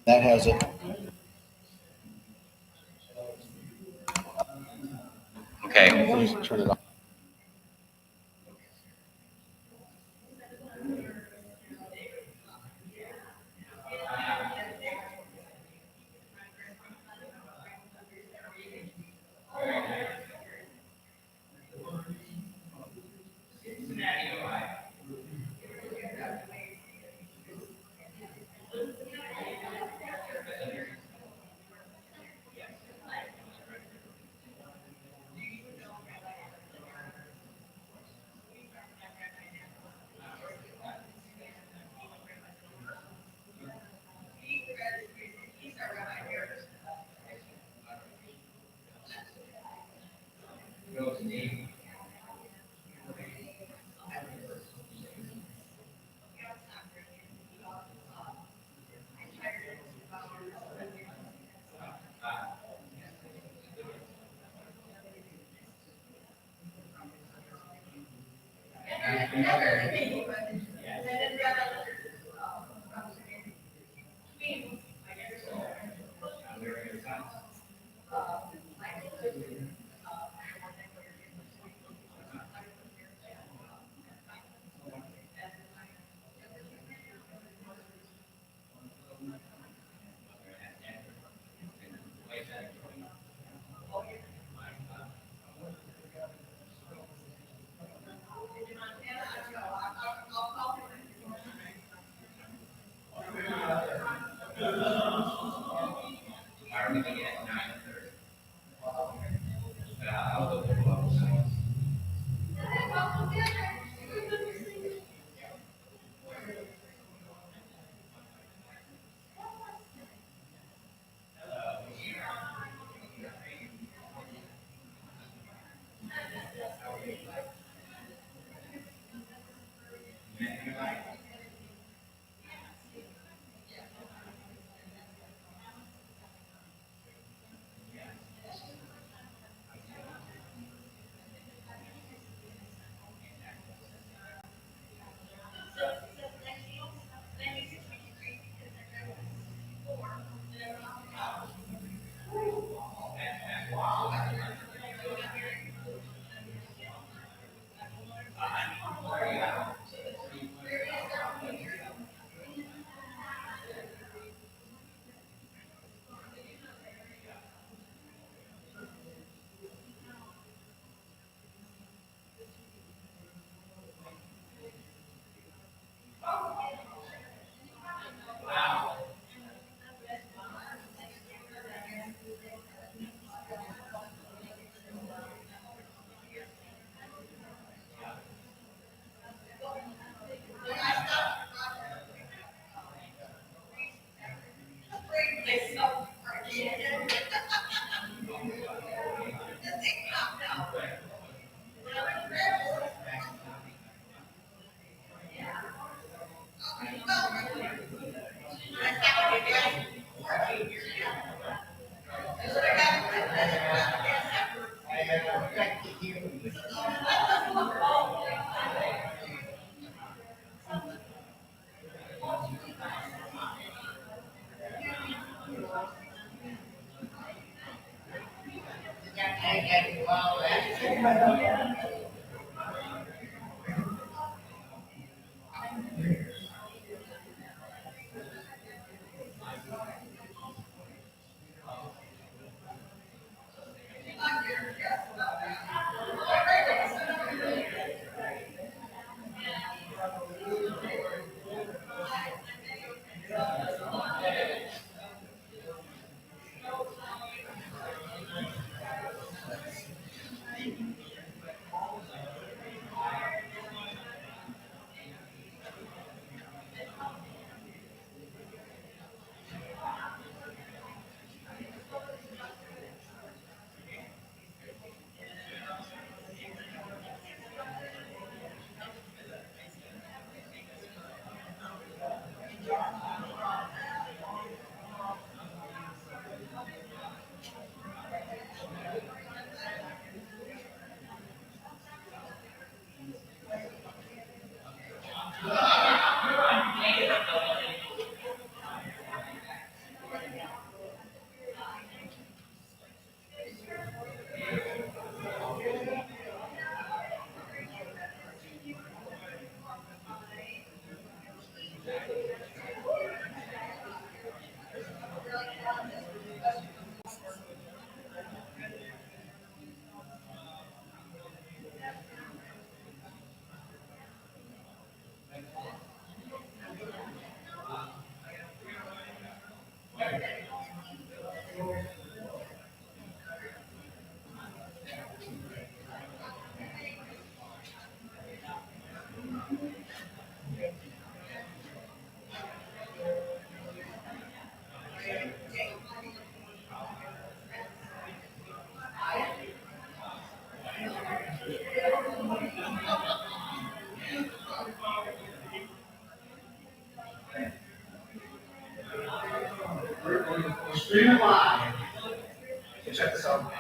That has it. Okay. Please turn it off. We're streaming live. Check this out.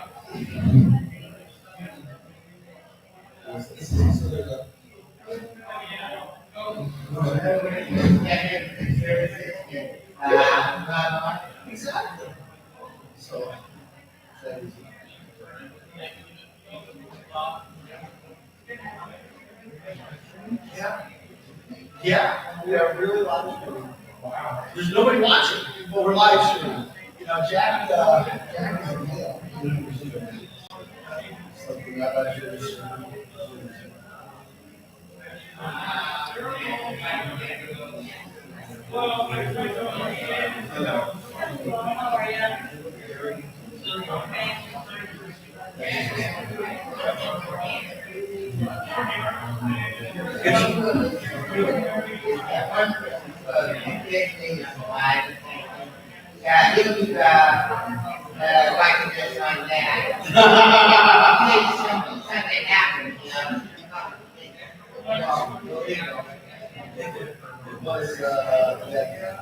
Exactly. So, yeah. Yeah, we are really live streaming. There's nobody watching, but we're live streaming. You know, Jack, Jack is a male. Something about yours. Yeah, he was like this on that. Something happened, you know. It was, yeah.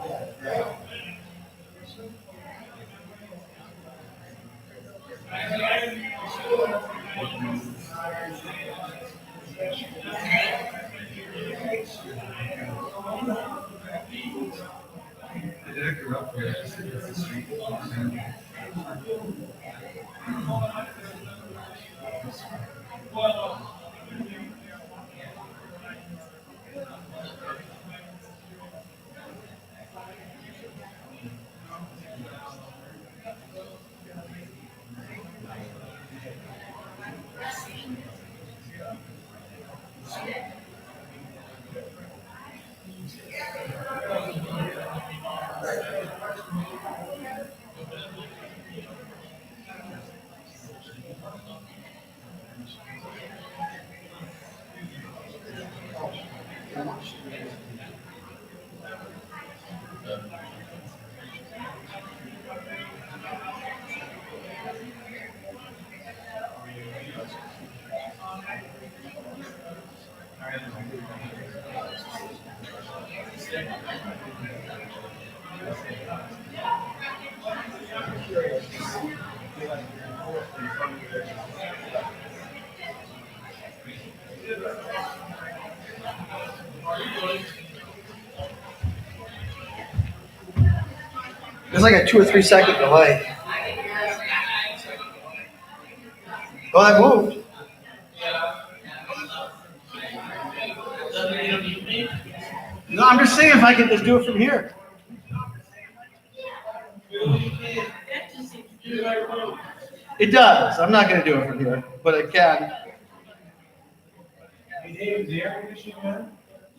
There's like a 2 or 3 second delay. Oh, I moved. No, I'm just saying if I could just do it from here. It does. I'm not going to do it from here, but I can.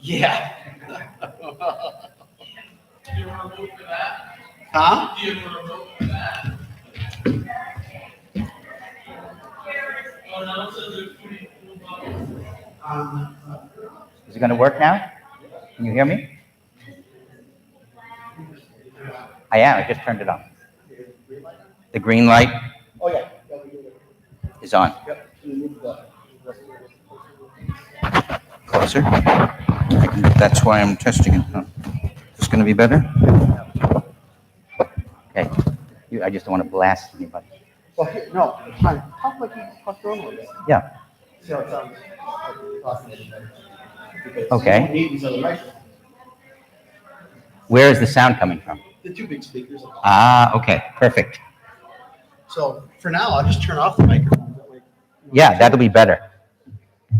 Yeah. Huh? Is it going to work now? Can you hear me? I am. I just turned it on. The green light Oh, yeah. is on. Closer. That's why I'm testing it. Huh? Is this going to be better? Okay. I just don't want to blast anybody. Well, no, it's fine. Talk like you talk normally. Yeah. See how it sounds? Like you're talking to anybody. Because Okay. you don't need these other microphones. Where is the sound coming from? The 2 big speakers. Ah, okay. Perfect. So for now, I'll just turn off the microphone. That way, Yeah, that'll be better.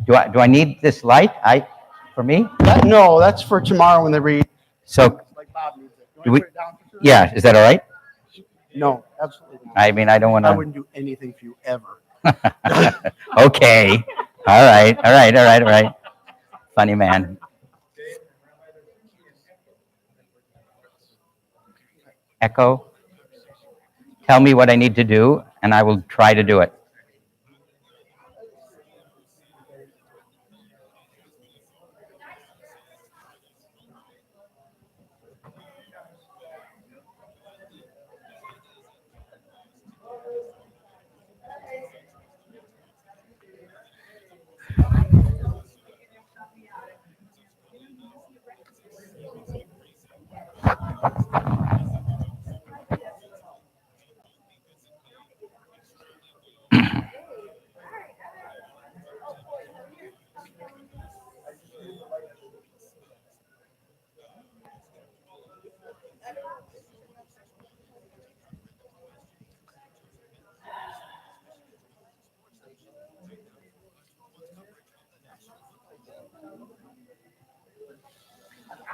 Do I need this light? For me? No, that's for tomorrow when they read. So, Like Bob needs it. do we, Put it down for sure? yeah, is that all right? No, absolutely not. I mean, I don't want I to. wouldn't do anything for you ever. Okay. All right. Funny man. Echo. Tell me what I need to do, and I will try to do it.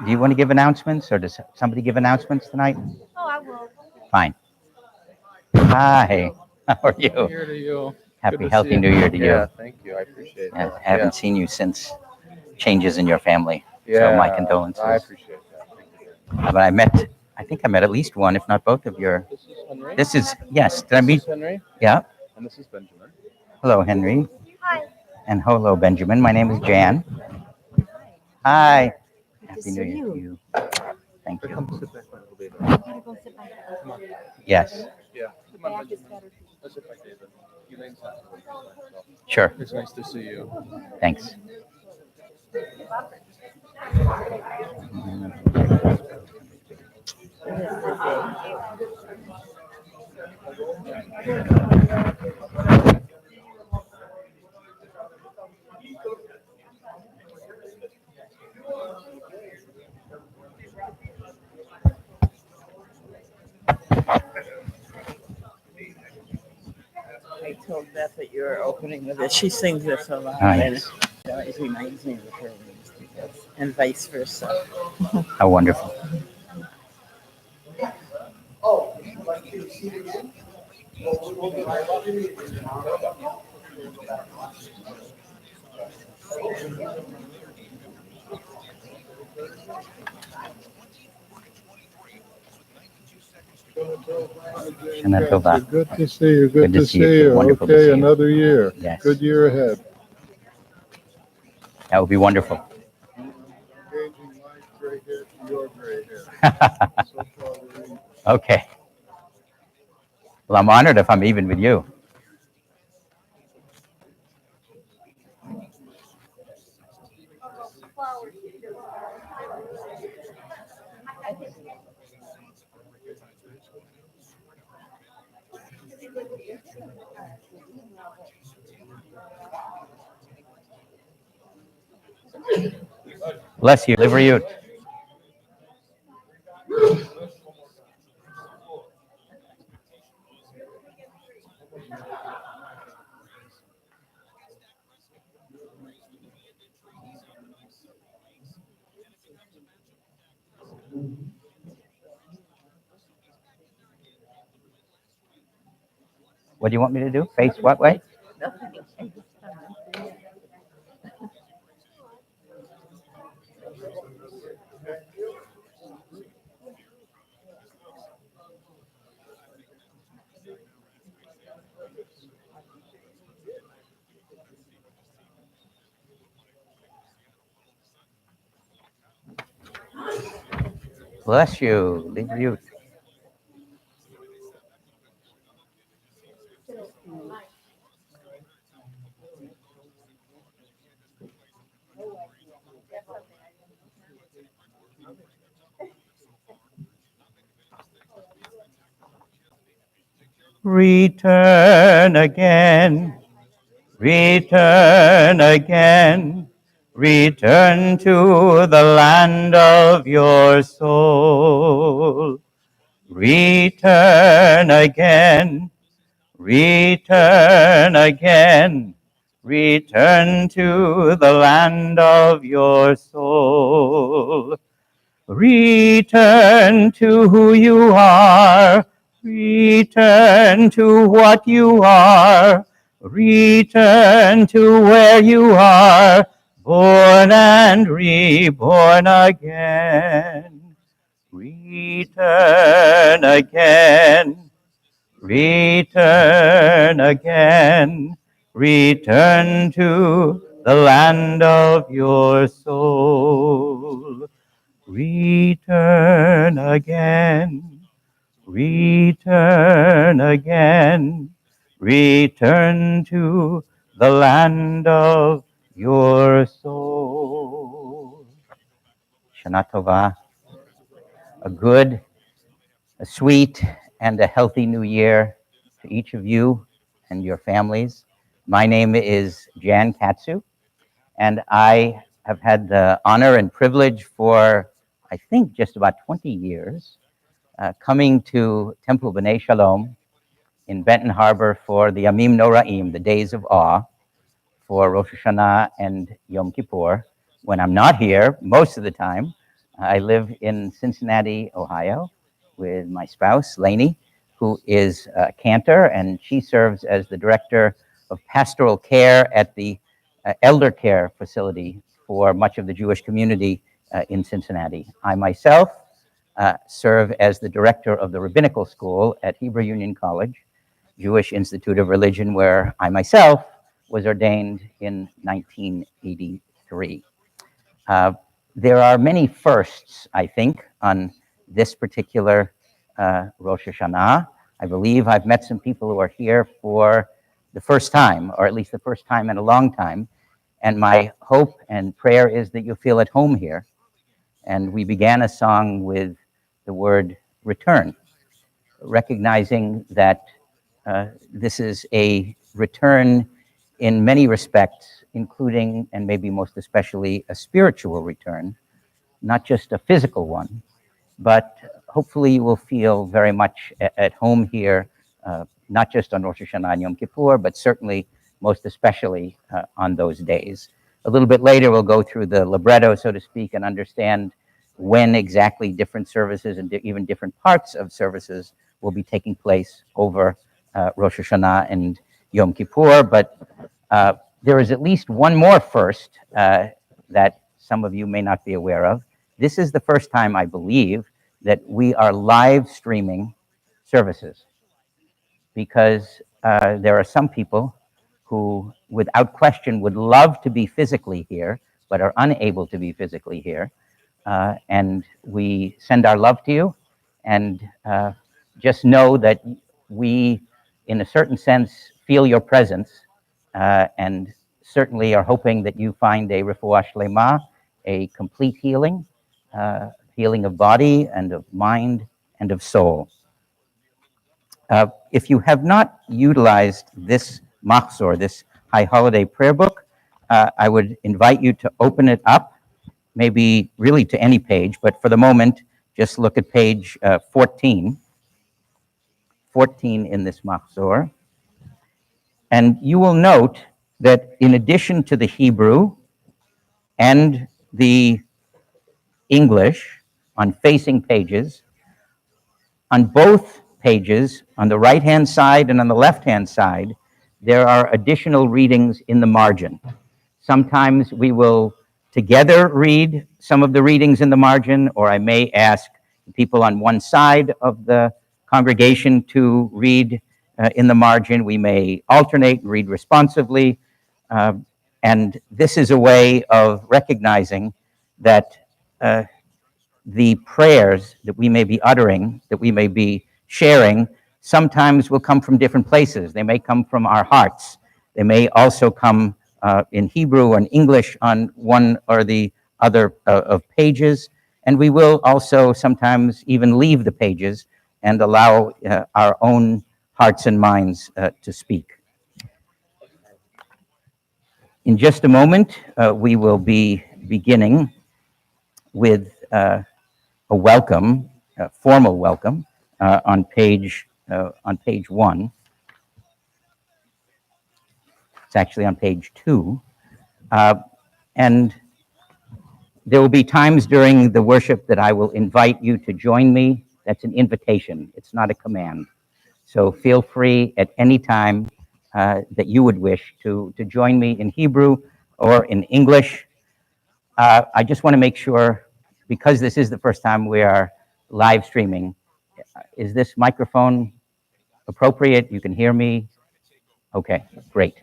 Do you want to give announcements, or does somebody give announcements tonight? Oh, I will. Fine. Hi. How are Happy New you? Year to you. Happy, Good to healthy see New Year to you. Yeah, thank you. I appreciate Yeah, that. I haven't seen you since changes in your family. Yeah, So my I condolences. appreciate that. Thank you. But I think I met at least one, if not both of your. This is Henry. This is, yes, did I This meet? is Henry, Yeah. and this is Benjamin. Hello, Henry. Hi. And hello, Benjamin. My name is Jan. Hi. Happy New Year to you. Thank Come you. sit back a little bit. Come on. Yes, Yeah. Come on, Benjamin. Let's sit back, David. Elaine's not really so sure. it's nice to see you. Thanks. I told Beth that you were opening with it. She sings this a lot, Ah, and yes. it always reminds me of her wings, because, and vice versa. How wonderful. Oh, would you like to see it again? We'll be right up to you. Shana Tova. Good to see you. Good to see you. Wonderful to see Okay, you. another year. Yes. Good year ahead. That would be wonderful. Engaging my gray hair to your gray hair. So far, we're in. Okay. Well, I'm honored if I'm even with you. Bless you. Live you. What do you want me to do? Face what way? Bless you. Live you. Return again. Return again. Return to the land of your soul. Return again. Return again. Return to the land of your soul. Return to who you are. Return to what you are. Return to where you are, born and reborn again. Return again. Return again. Return to the land of your soul. Return again. Return again. Return to the land of your soul. Shana Tova. A good, a sweet, and a healthy new year to each of you and your families. My name is Jan Katsu, and I have had the honor and privilege for, I think, just about 20 years, coming to Temple B'nai Shalom in Benton Harbor for the Yamim Noraim, the Days of Awe, for Rosh Hashanah and Yom Kippur. When I'm not here, most of the time, I live in Cincinnati, Ohio, with my spouse, Lainey, who is a cantor, and she serves as the director of pastoral care at the elder care facility for much of the Jewish community in Cincinnati. I myself serve as the director of the rabbinical school at Hebrew Union College, Jewish Institute of Religion, where I myself was ordained in 1983. There are many firsts, I think, on this particular Rosh Hashanah. I believe I've met some people who are here for the first time, or at least the first time in a long time. And my hope and prayer is that you feel at home here. And we began a song with the word return, recognizing that this is a return in many respects, including and maybe most especially a spiritual return, not just a physical one, but hopefully you will feel very much at home here, not just on Rosh Hashanah and Yom Kippur, but certainly most especially on those days. A little bit later, we'll go through the libretto, so to speak, and understand when exactly different services and even different parts of services will be taking place over Rosh Hashanah and Yom Kippur. But there is at least one more first that some of you may not be aware of. This is the first time, I believe, that we are live streaming services, because there are some people who, without question, would love to be physically here, but are unable to be physically here. And we send our love to you, and just know that we, in a certain sense, feel your presence, and certainly are hoping that you find a refuah shlema, a complete healing, healing of body and of mind and of soul. If you have not utilized this machzor, this high holiday prayer book, I would invite you to open it up, maybe really to any page, but for the moment, just look at page 14 in this machzor. And you will note that in addition to the Hebrew and the English on facing pages, on both pages, on the right-hand side and on the left-hand side, there are additional readings in the margin. Sometimes we will together read some of the readings in the margin, or I may ask people on one side of the congregation to read in the margin. We may alternate and read responsively. And this is a way of recognizing that the prayers that we may be uttering, that we may be sharing, sometimes will come from different places. They may come from our hearts. They may also come in Hebrew and English on one or the other of pages. And we will also sometimes even leave the pages and allow our own hearts and minds to speak. In just a moment, we will be beginning with a welcome, a formal welcome, on page 1. It's actually on page 2. And there will be times during the worship that I will invite you to join me. That's an invitation. It's not a command. So feel free at any time that you would wish to join me in Hebrew or in English. I just want to make sure, because this is the first time we are live streaming, is this microphone appropriate? You can hear me? Okay, great.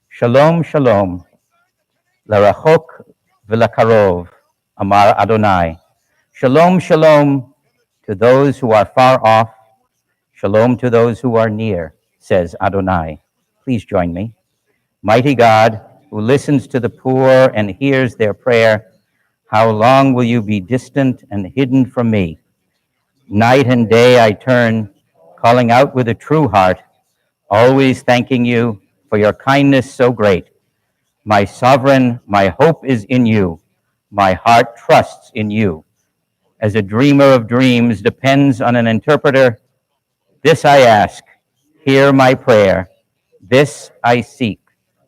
Shalom, shalom, larachok v'lakarov, amar Adonai. Shalom, shalom to those who are far off. Shalom to those who are near, says Adonai. Please join me. Mighty God, who listens to the poor and hears their prayer, how long will you be distant and hidden from me? Night and day I turn, calling out with a true heart, always thanking you for your kindness so great. My sovereign, my hope is in you. My heart trusts in you. As a dreamer of dreams depends on an interpreter, this I ask, hear my prayer. This I seek,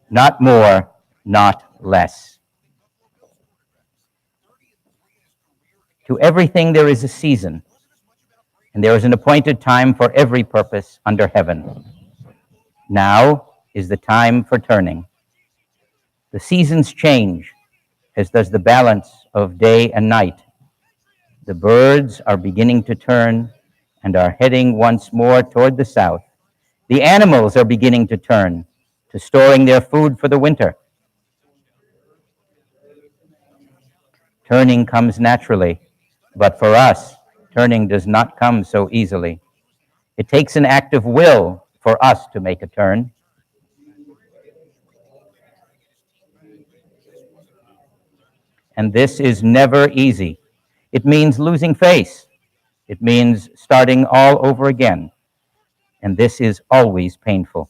not more, not less. To everything there is a season, and there is an appointed time for every purpose under heaven. Now is the time for turning. The seasons change, as does the balance of day and night. The birds are beginning to turn and are heading once more toward the south. The animals are beginning to turn to storing their food for the winter. Turning comes naturally, but for us, turning does not come so easily. It takes an act of will for us to make a turn. And this is never easy. It means losing face. It means starting all over again. And this is always painful.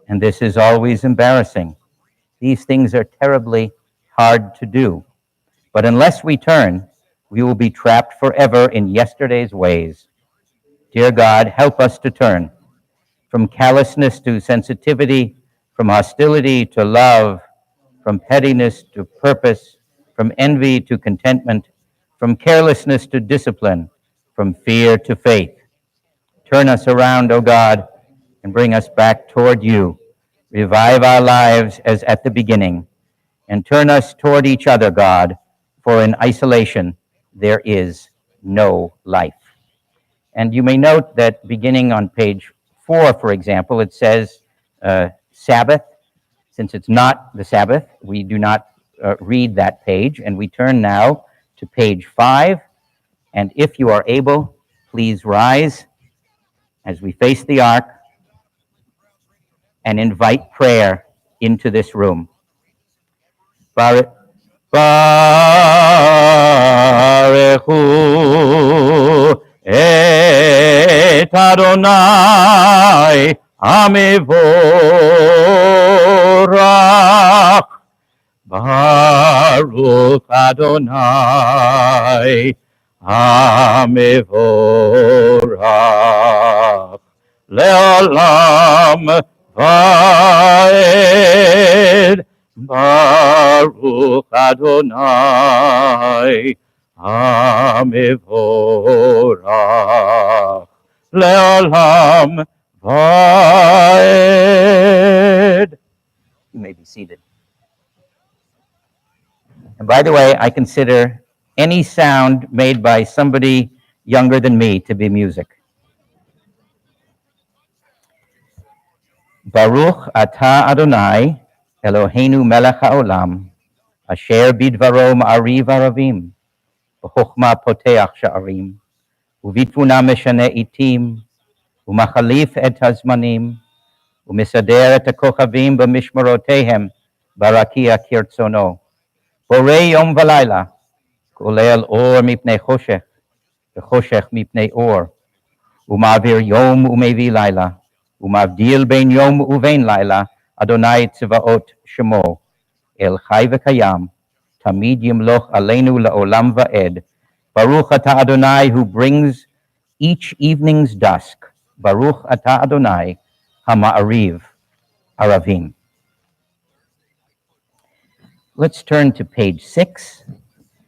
And this is always embarrassing. These things are terribly hard to do. But unless we turn, we will be trapped forever in yesterday's ways. Dear God, help us to turn from callousness to sensitivity, from hostility to love, from pettiness to purpose, from envy to contentment, from carelessness to discipline, from fear to faith. Turn us around, O God, and bring us back toward you. Revive our lives as at the beginning, and turn us toward each other, God, for in isolation there is no life. And you may note that beginning on page 4, for example, it says Sabbath. Since it's not the Sabbath, we do not read that page, and we turn now to page 5. And if you are able, please rise as we face the ark and invite prayer into this room. Baruch Hu et Adonai Amivorach. Baruch Adonai Amivorach. Le'olam Vaed. Baruch Adonai Amivorach Le'olam Vaed. You may be seated. And by the way, I consider any sound made by somebody younger than me to be music. Baruch atah Adonai Eloheinu melech haolam, asher bidvaro ma'ariv aravim, b'chokhma poteach sha'arim, uvitvuna meshane itim, umachalif et hazmanim, umisader et hakochavim b'mishmarotehem, barakia kirtzono. Borei yom v'layla, kolel or mipnei choshech, v'choshech mipnei or, umavir yom umevi layla, umavdil ben yom uvein layla, Adonai Tzivaot Shemo, El Chai V'Kayam, Tamid Yimloch Aleinu La'olam Va'ed. Baruch Atah Adonai, who brings each evening's dusk. Baruch Atah Adonai, HaMa'ariv Aravim. Let's turn to page 6,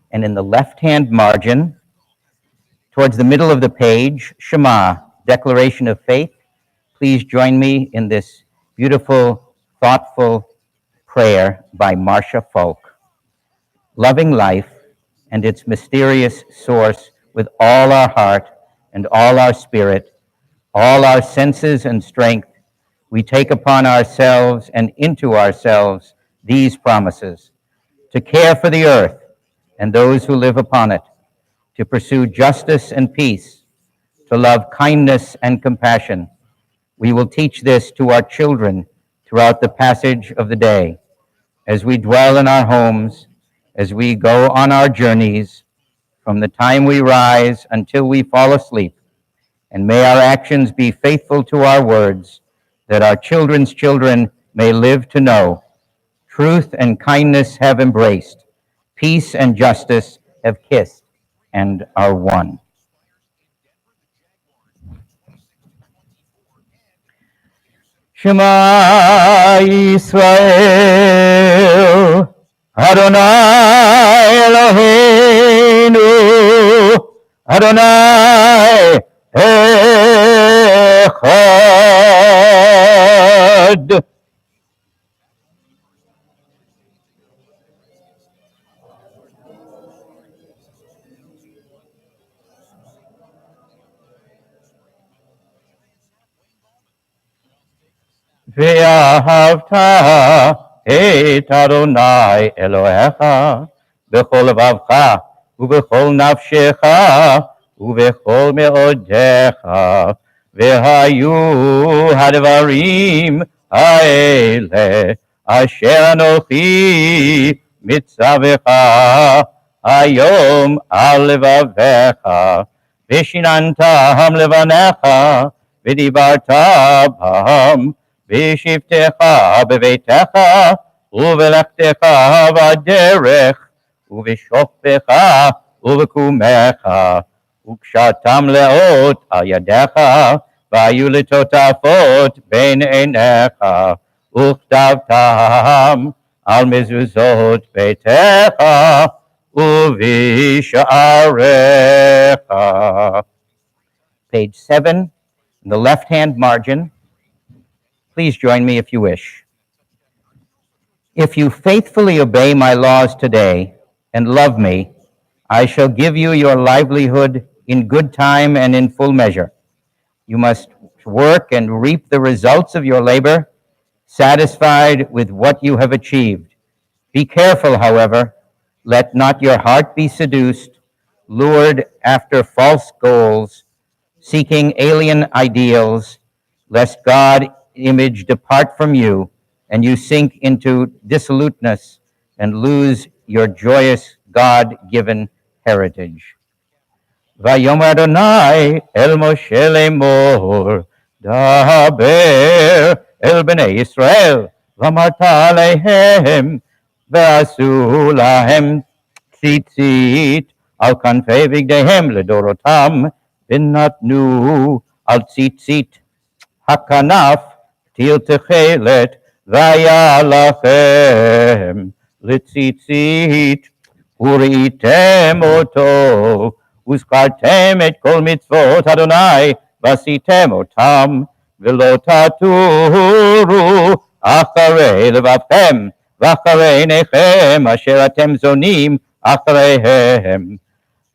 and in the left-hand margin, towards the middle of the page, Shema, Declaration of Faith. Please join me in this beautiful, thoughtful prayer by Marcia Falk. Loving life and its mysterious source with all our heart and all our spirit, all our senses and strength, we take upon ourselves and into ourselves these promises: to care for the earth and those who live upon it, to pursue justice and peace, to love kindness and compassion. We will teach this to our children throughout the passage of the day, as we dwell in our homes, as we go on our journeys, from the time we rise until we fall asleep. And may our actions be faithful to our words, that our children's children may live to know. Truth and kindness have embraced, peace and justice have kissed and are one. Shema Yisrael, Adonai Eloheinu, Adonai Echad. ואהבת את אדוני אלוהיך בכל לבבך ובכל נפשך ובכל מאודיך, והיו הדברים האלה אשר אנוכי מצווך היום על לבביך, ושיננתם לבניך ודיברת בם בשבתך בביתך ובלכתך בדרך ובשוכבך ובקומך, וקשרתם לאות על ידיך והיו לטוטפות בין עיניך, וכתבתם על מזוזות ביתך ובשעריך. Page 7, in the left-hand margin. Please join me if you wish. If you faithfully obey my laws today and love me, I shall give you your livelihood in good time and in full measure. You must work and reap the results of your labor, satisfied with what you have achieved. Be careful, however, let not your heart be seduced, lured after false goals, seeking alien ideals, lest God's image depart from you and you sink into dissoluteness and lose your joyous God-given heritage. ויאמר אדוני אל משה לאמור, דבר אל בני ישראל, ואמרת עליהם, ועשו להם ציצית על כנפי בגדיהם לדורותם, ונתנו על ציצית הכנף פתיל תכלת, והיה לכם לציצית, וראיתם אותו, וזכרתם את כל מצוות אדוני, ועשיתם אותם, ולא תטורו אחרי לבבכם, ואחרי עיניכם, אשר אתם זונים אחריהם.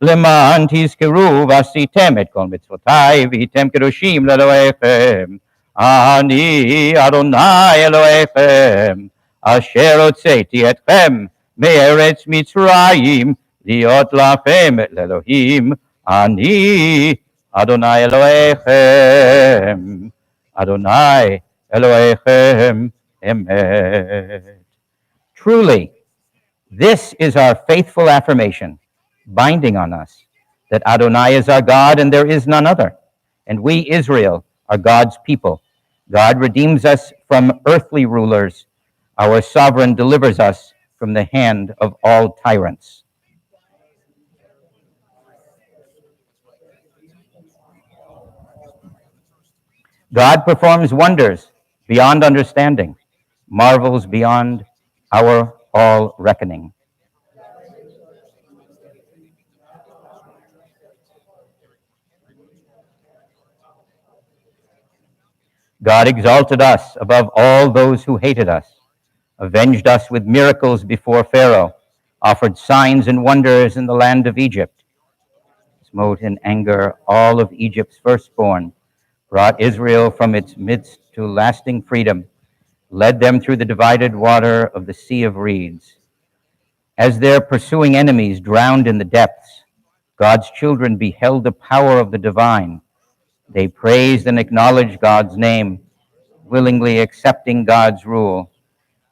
למען תזכרו ועשיתם את כל מצוותי, והייתם קדושים לאלוהיכם. אני אדוני אלוהיכם, אשר הוצאתי אתכם מארץ מצרים, להיות לכם לאלוהים. אני אדוני אלוהיכם, אדוני אלוהיכם אמת. Truly, this is our faithful affirmation, binding on us, that Adonai is our God and there is none other, and we, Israel, are God's people. God redeems us from earthly rulers. Our sovereign delivers us from the hand of all tyrants. God performs wonders beyond understanding, marvels beyond our all reckoning. God exalted us above all those who hated us, avenged us with miracles before Pharaoh, offered signs and wonders in the land of Egypt, smote in anger all of Egypt's firstborn, brought Israel from its midst to lasting freedom, led them through the divided water of the Sea of Reeds. As their pursuing enemies drowned in the depths, God's children beheld the power of the divine. They praised and acknowledged God's name, willingly accepting God's rule.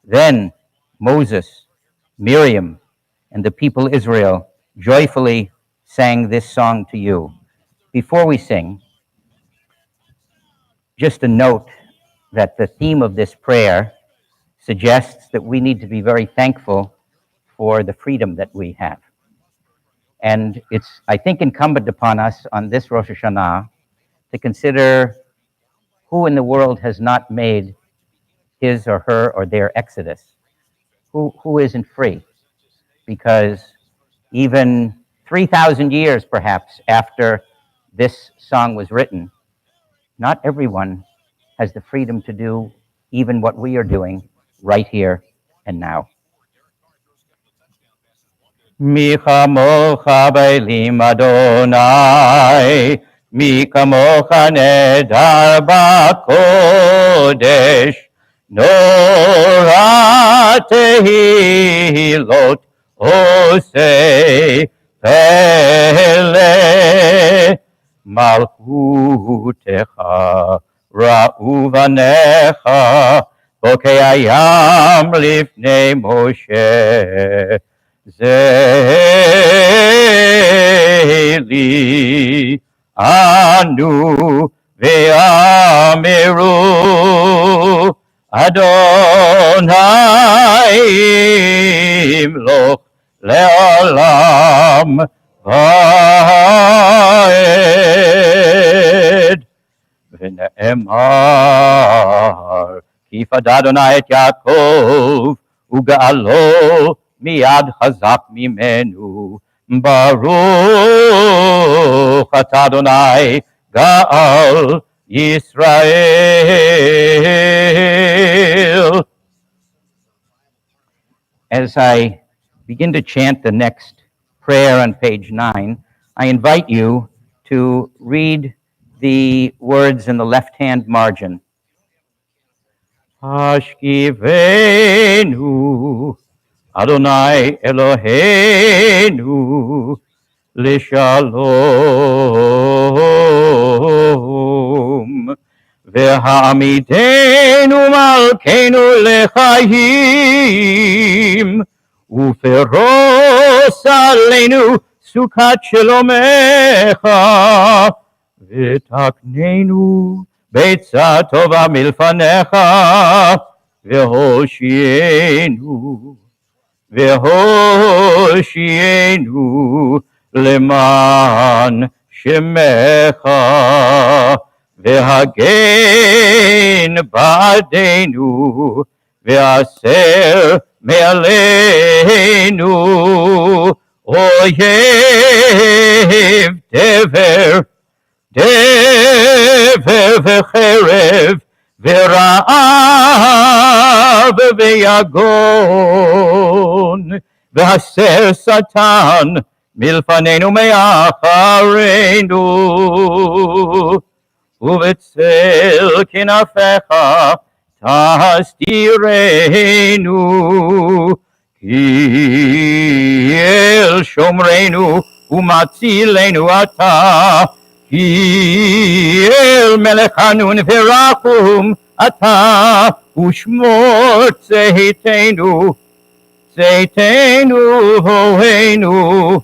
Then Moses, Miriam, and the people Israel joyfully sang this song to you. Before we sing, just a note that the theme of this prayer suggests that we need to be very thankful for the freedom that we have. And it's, I think, incumbent upon us on this Rosh Hashanah to consider who in the world has not made his or her or their exodus? Who isn't free? Because even 3,000 years perhaps after this song was written, not everyone has the freedom to do even what we are doing right here and now. Mi kamocha b'elim Adonai, mi kamocha nedar b'kodesh, Nora tehilot osei pele, Malchutecha ra'u vanecha, bokei hayam lifnei Moshe. Zeli anu ve'amiru Adonai imloch le'olam va'ed ונאמר כי פדה אדוני את יעקב וגאלו מיד חזק ממנו ברוך אתה אדוני גאל ישראל. As I begin to chant the next prayer on page 9, I invite you to read the words in the left-hand margin. Hashkivenu Adonai Eloheinu לשלום והעמידנו מלכנו לחיים ופרוס עלינו סוכת שלומך ותקננו ביצה טובה מלפניך והושיענו למען שמך והגן בעדנו והסר מעלינו אויב דבר וחרב ורעב ויגון והסר שטן מלפנינו מאחרינו ובצל כנפיך תסתירנו כי אל שומרנו ומצילנו אתה כי אל מלך חנון ורחום אתה ושמור צאתנו הוהנו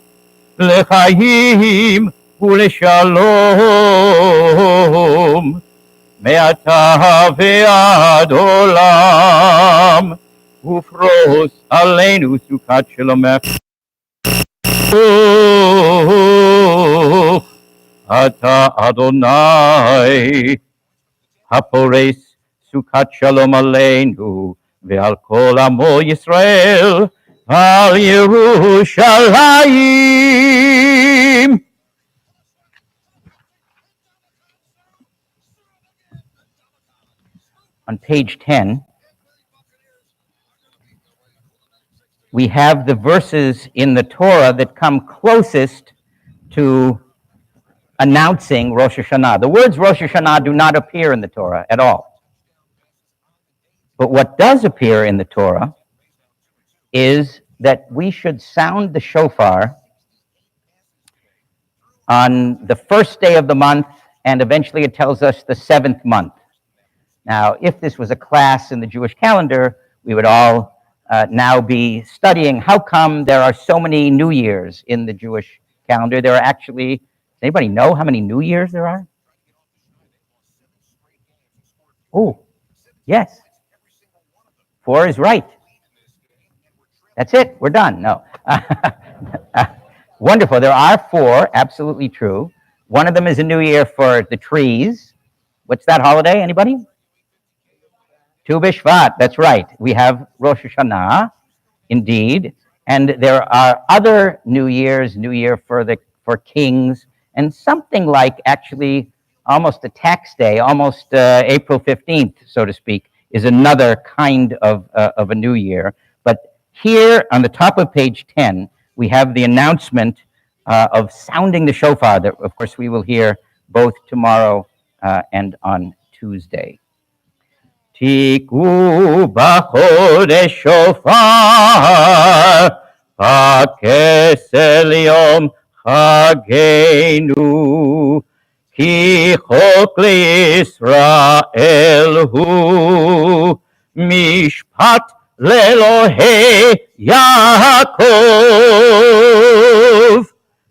לחיים ולשלום מעתה ועד עולם ופרוס עלינו סוכת שלומך אתה אדוני הפורס סוכת שלום עלינו ועל כל עמו ישראל על ירושלים. On page 10, we have the verses in the Torah that come closest to announcing Rosh Hashanah. The words Rosh Hashanah do not appear in the Torah at all. But what does appear in the Torah is that we should sound the shofar on the first day of the month, and eventually it tells us the 7th month. Now, if this was a class in the Jewish calendar, we would all now be studying how come there are so many New Years in the Jewish calendar. There are actually, does anybody know how many New Years there are? Oh, yes. 4 is right. That's it. We're done. No. Wonderful. There are 4. Absolutely true. One of them is a new year for the trees. What's that holiday? Anybody? Tu B'Shvat, that's right. We have Rosh Hashanah, indeed, and there are other New Years, New Year for kings, and something like actually almost a tax day, almost April 15th, so to speak, is another kind of a New Year. But here on the top of page 10, we have the announcement of sounding the shofar that, of course, we will hear both tomorrow and on Tuesday. תקעו בחודש שופר, הכסל יום חגנו, כי חוק לישראל הוא, משפט לאלוהי Yaakov.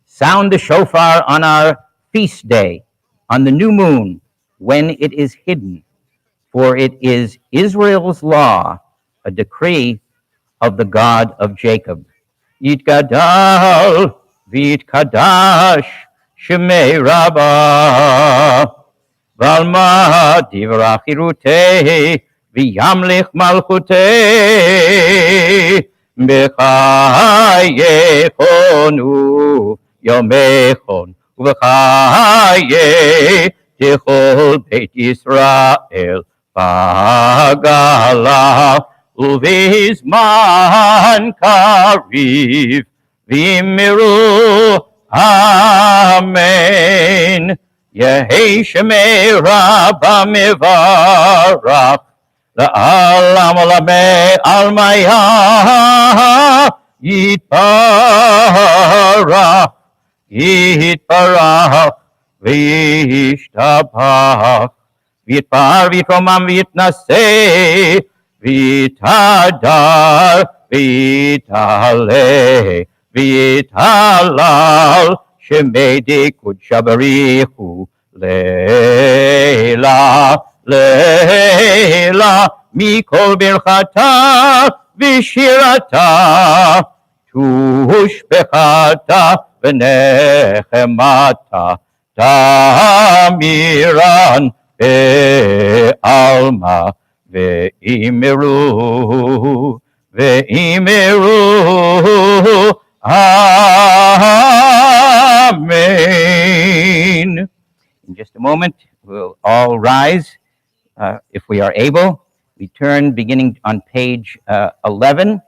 Sound the shofar on our feast day, on the new moon, when it is hidden. For it is Israel's law, a decree of the God of Jacob. Yitgadal v'yitkadash shemei Rabbah, v'alma divrach irutei v'yamlich malchutei, b'chayechonu yomechon u'b'chayei Tichol Beit Yisrael Bagala Uvizman Kariv Vimiru Amen Yehi Shemei Rabba Mivarach La'alam Olamei Almaya Yitparach Yitparach Vishtabach, Vitpar, Vitromam, Vitnase, Vitadar, Vitale, Vitalal, Shemedi Kudshabarihu, Leila, Leila, Mikol Birchata, Vishirata, Tushbechata, Venechemata, Tamiran Alma Ve'imiru Amen. In just a moment, we'll all rise. If we are able, we turn beginning on page 11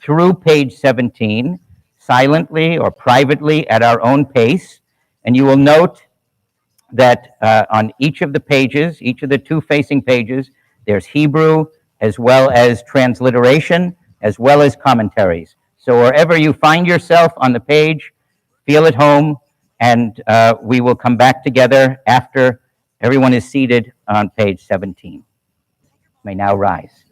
through page 17, silently or privately at our own pace. And you will note that on each of the pages, each of the two facing pages, there's Hebrew as well as transliteration, as well as commentaries. So wherever you find yourself on the page, feel at home, and we will come back together after everyone is seated on page 17. You may now rise.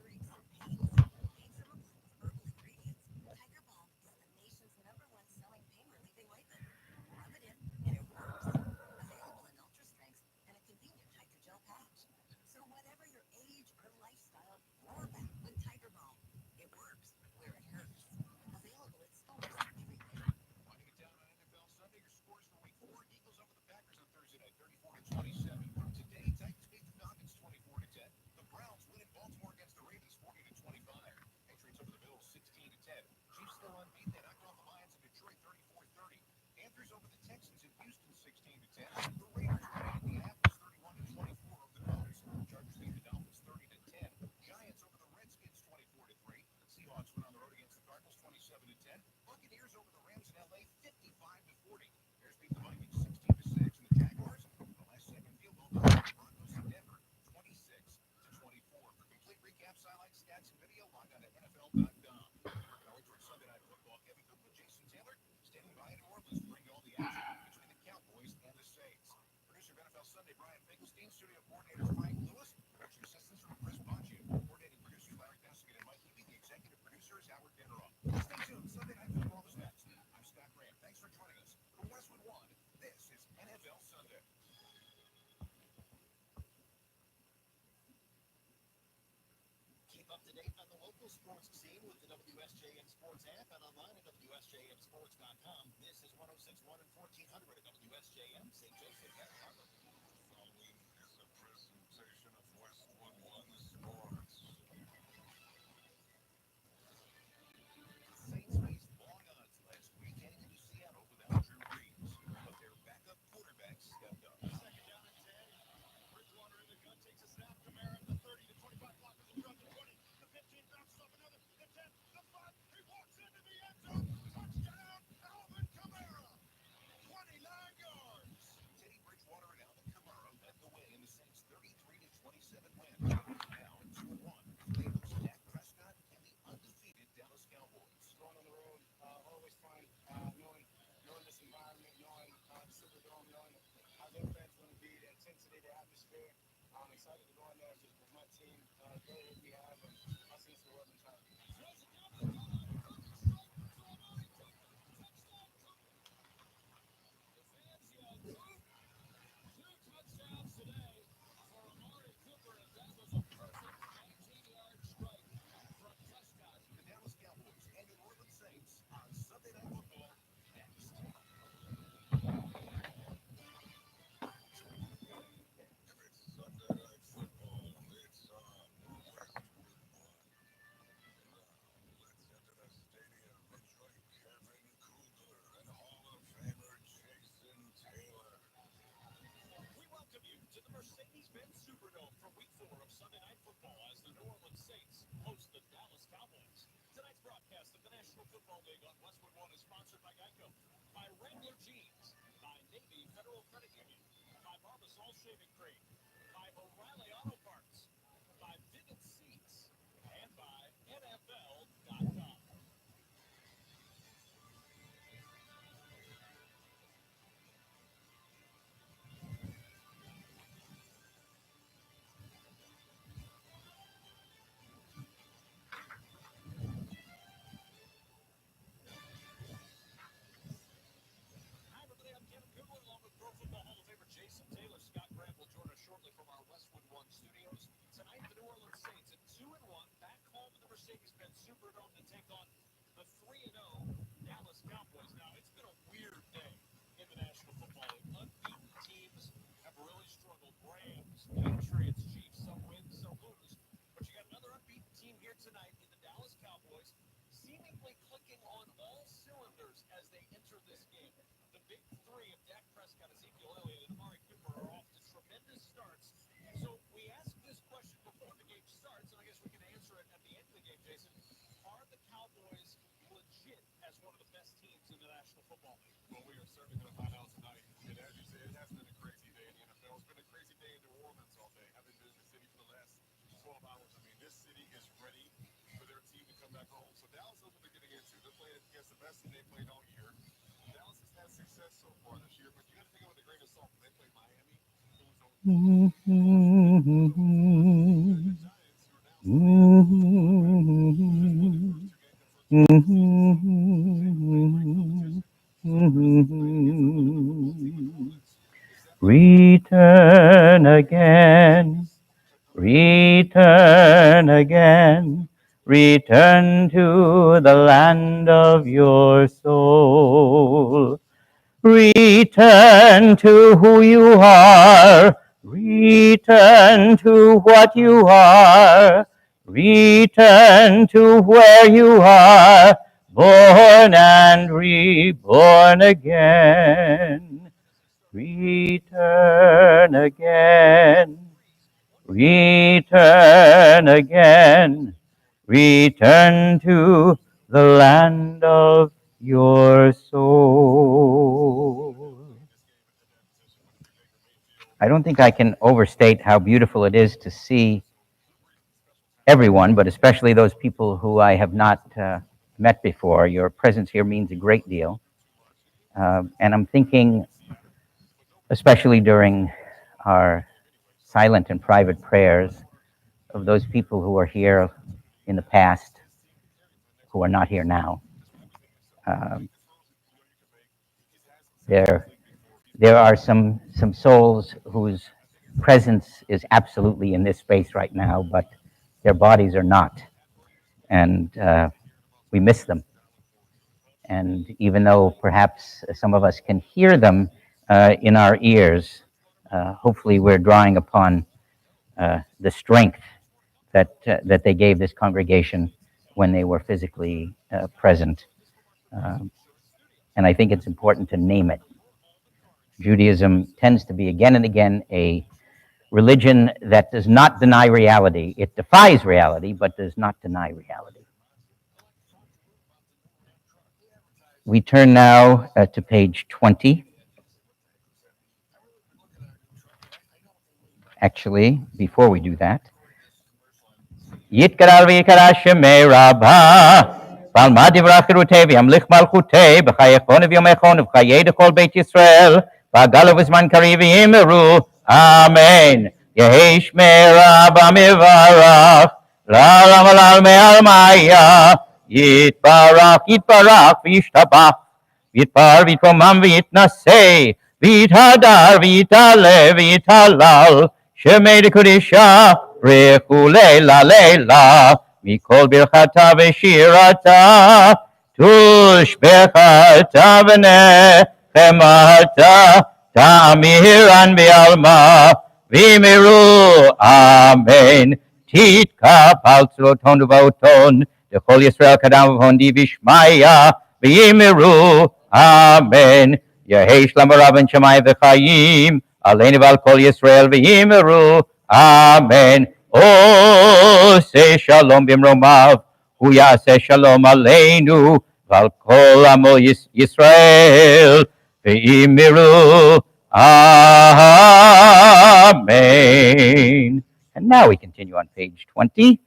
Return again, return again, return to the land of your soul. Return to who you are, return to what you are, return to where you are, born and reborn again. Return again, return again, return to the land of your soul. I don't think I can overstate how beautiful it is to see everyone, but especially those people who I have not met before. Your presence here means a great deal. And I'm thinking, especially during our silent and private prayers, of those people who are here in the past, who are not here now. There are some souls whose presence is absolutely in this space right now, but their bodies are not, and we miss them. And even though perhaps some of us can hear them in our ears, hopefully we're drawing upon the strength that they gave this congregation when they were physically present. And I think it's important to name it. Judaism tends to be again and again a religion that does not deny reality. It defies reality, but does not deny reality. We turn now to page 20. Actually, before we do that, Yitkaral v'yikara shemei Rabba Balma divrach kirutei v'yamlich malchutei b'chayechon v'yomechon v'chayei dechol Beit Yisrael v'agalo v'zman kari v'yimeru Amen. Yehi Shmera Bamivarach, L'olam Alal Me'al Maya, Yitbarach, Yitbarach, Vishtabach, Yitbar, Yitkomam, Yitnaseh, Yithadar, Yithale, Yithalal, Shemei Kodisha, Rechule La Leila, Mikol Birchata Veshirata, Tushbechata V'nechemata, Ta'amiran Bialma, Vimiru, Amen. Titka Palzloton Voton, the Holy Israel Kadam Vondi Vishmaya, Vimiru, Amen. Yehesh Lamaravan Shamai V'chayim, Aleinu Val Kol Yisrael Vimiru, Amen. Oh, say Shalom Bimromav, Hu Yaseh Shalom Aleinu, Val Kol Amo Yisrael, Vimiru, Amen. And now we continue on page 20.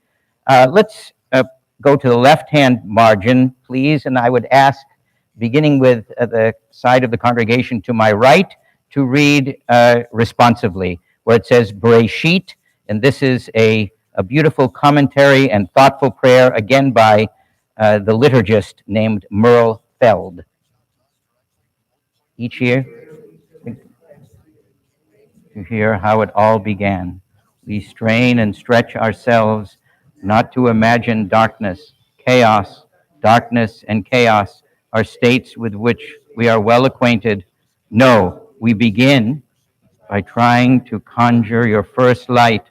Let's go to the left-hand margin, please, and I would ask, beginning with the side of the congregation to my right, to read responsively, where it says Bereshit, and this is a beautiful commentary and thoughtful prayer, again by the liturgist named Merle Feld. Each year, to hear how it all began. We strain and stretch ourselves not to imagine darkness, chaos. Darkness and chaos are states with which we are well acquainted. No, we begin by trying to conjure your first light,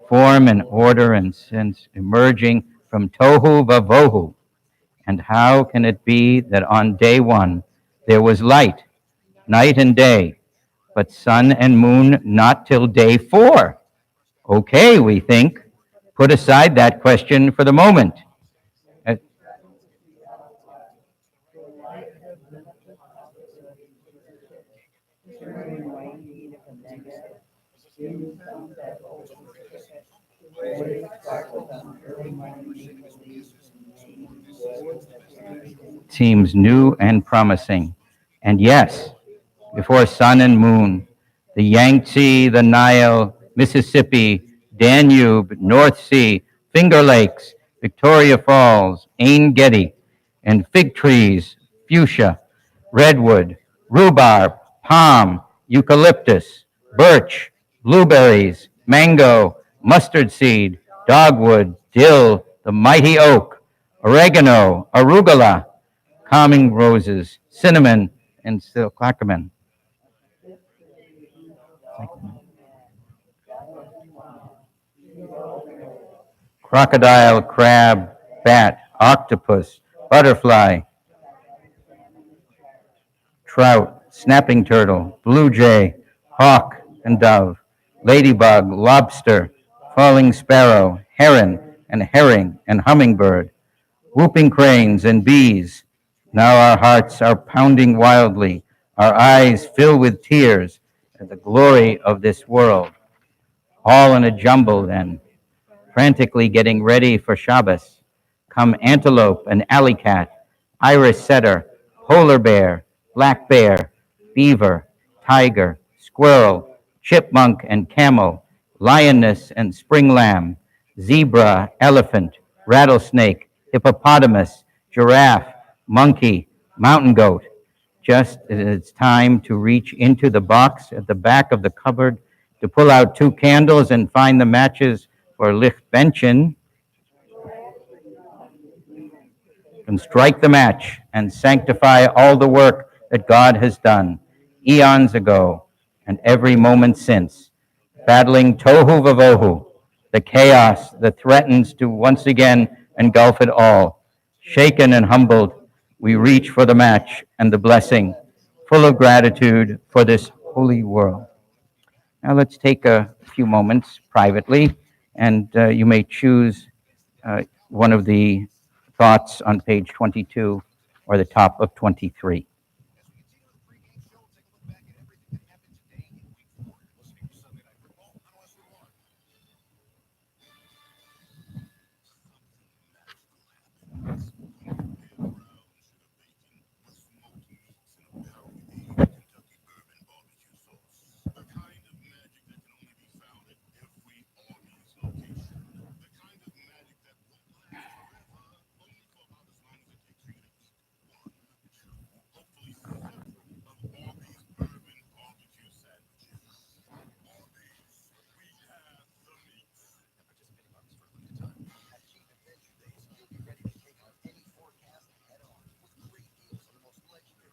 form and order and sense emerging from tohu vavohu. And how can it be that on day one there was light, night and day, but sun and moon not till day 4? Okay, we think. Put aside that question for the moment. Seems new and promising. And yes, before sun and moon, the Yangtze, the Nile, Mississippi, Danube, North Sea, Finger Lakes, Victoria Falls, Ain Getty, and fig trees, fuchsia, redwood, rhubarb, palm, eucalyptus, birch, blueberries, mango, mustard seed, dogwood, dill, the mighty oak, oregano, arugula, calming roses, cinnamon, and cyclamen. Crocodile, crab, bat, octopus, butterfly, trout, snapping turtle, blue jay, hawk and dove, ladybug, lobster, falling sparrow, heron and herring and hummingbird, whooping cranes and bees. Now our hearts are pounding wildly, our eyes fill with tears at the glory of this world. All in a jumble then, frantically getting ready for Shabbos. Come antelope and alley cat, Irish setter, polar bear, black bear, beaver, tiger, squirrel, chipmunk and camel, lioness and spring lamb, zebra, elephant, rattlesnake, hippopotamus, giraffe, monkey, mountain goat. Just as it's time to reach into the box at the back of the cupboard to pull out 2 candles and find the matches for Lichtbenchen, and strike the match and sanctify all the work that God has done eons ago and every moment since, battling tohu vavohu, the chaos that threatens to once again engulf it all. Shaken and humbled, we reach for the match and the blessing, full of gratitude for this holy world. Now let's take a few moments privately, and you may choose one of the thoughts on page 22 or the top of 23.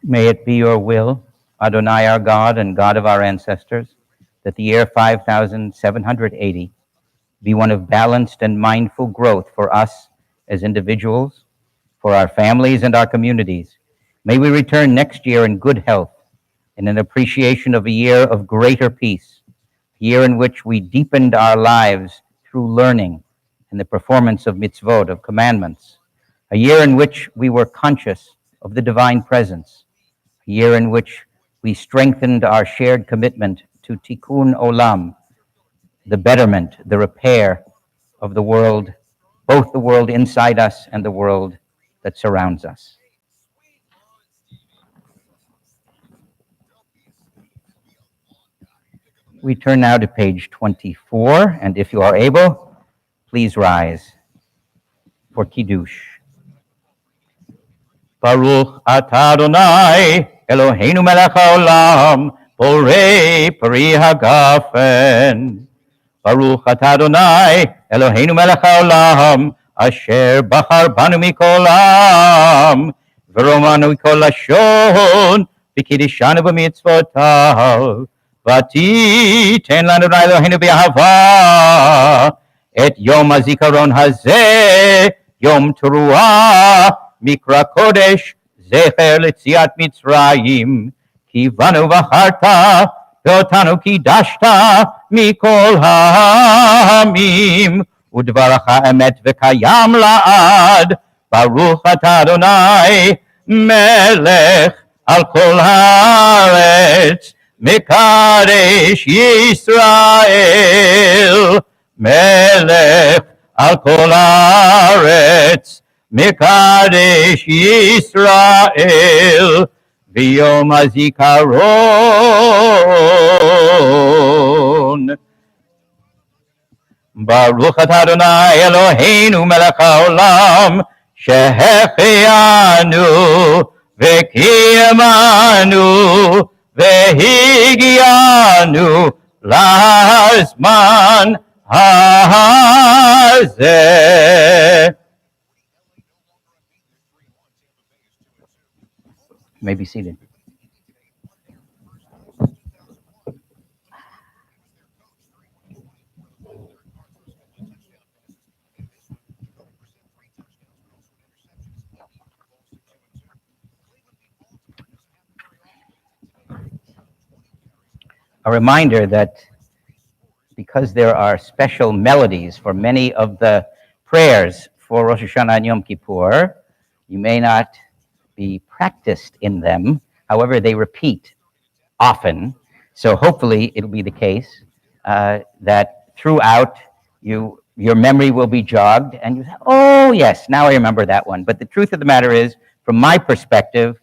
May it be your will, Adonai our God and God of our ancestors, that the year 5780 be one of balanced and mindful growth for us as individuals, for our families and our communities. May we return next year in good health and in appreciation of a year of greater peace, a year in which we deepened our lives through learning and the performance of mitzvot, of commandments, a year in which we were conscious of the divine presence, a year in which we strengthened our shared commitment to tikkun olam, the betterment, the repair of the world, both the world inside us and the world that surrounds us. We turn now to page 24, and if you are able, please rise for Kiddush. Baruch atah Adonai, Eloheinu melech haolam, borei peri hagafen. Baruch atah Adonai, Eloheinu melech haolam, asher bachar banu mikol am, v'romanu mikol lashon, v'kiddushanu b'mitzvotav, v'titen lanu Adonai Eloheinu b'ahava, et yom hazikaron hazeh, yom teruah, mikra kodesh, zecher letziat Mitzrayim, כי בנו בחרת, ואותנו קידשת מכל העמים, ודברך אמת וקיים לעד, ברוך אתה אדוני, מלך על כל הארץ, מקדש ישראל, מלך על כל הארץ, מקדש ישראל, ביום הזיכרון. ברוך אתה אדוני אלוהינו מלך העולם, שהחיינו וקיימנו והגיענו לזמן הזה. You may be seated. A reminder that because there are special melodies for many of the prayers for Rosh Hashanah and Yom Kippur, you may not be practiced in them. However, they repeat often. So hopefully it'll be the case that throughout your memory will be jogged and you say, oh yes, now I remember that one. But the truth of the matter is, from my perspective,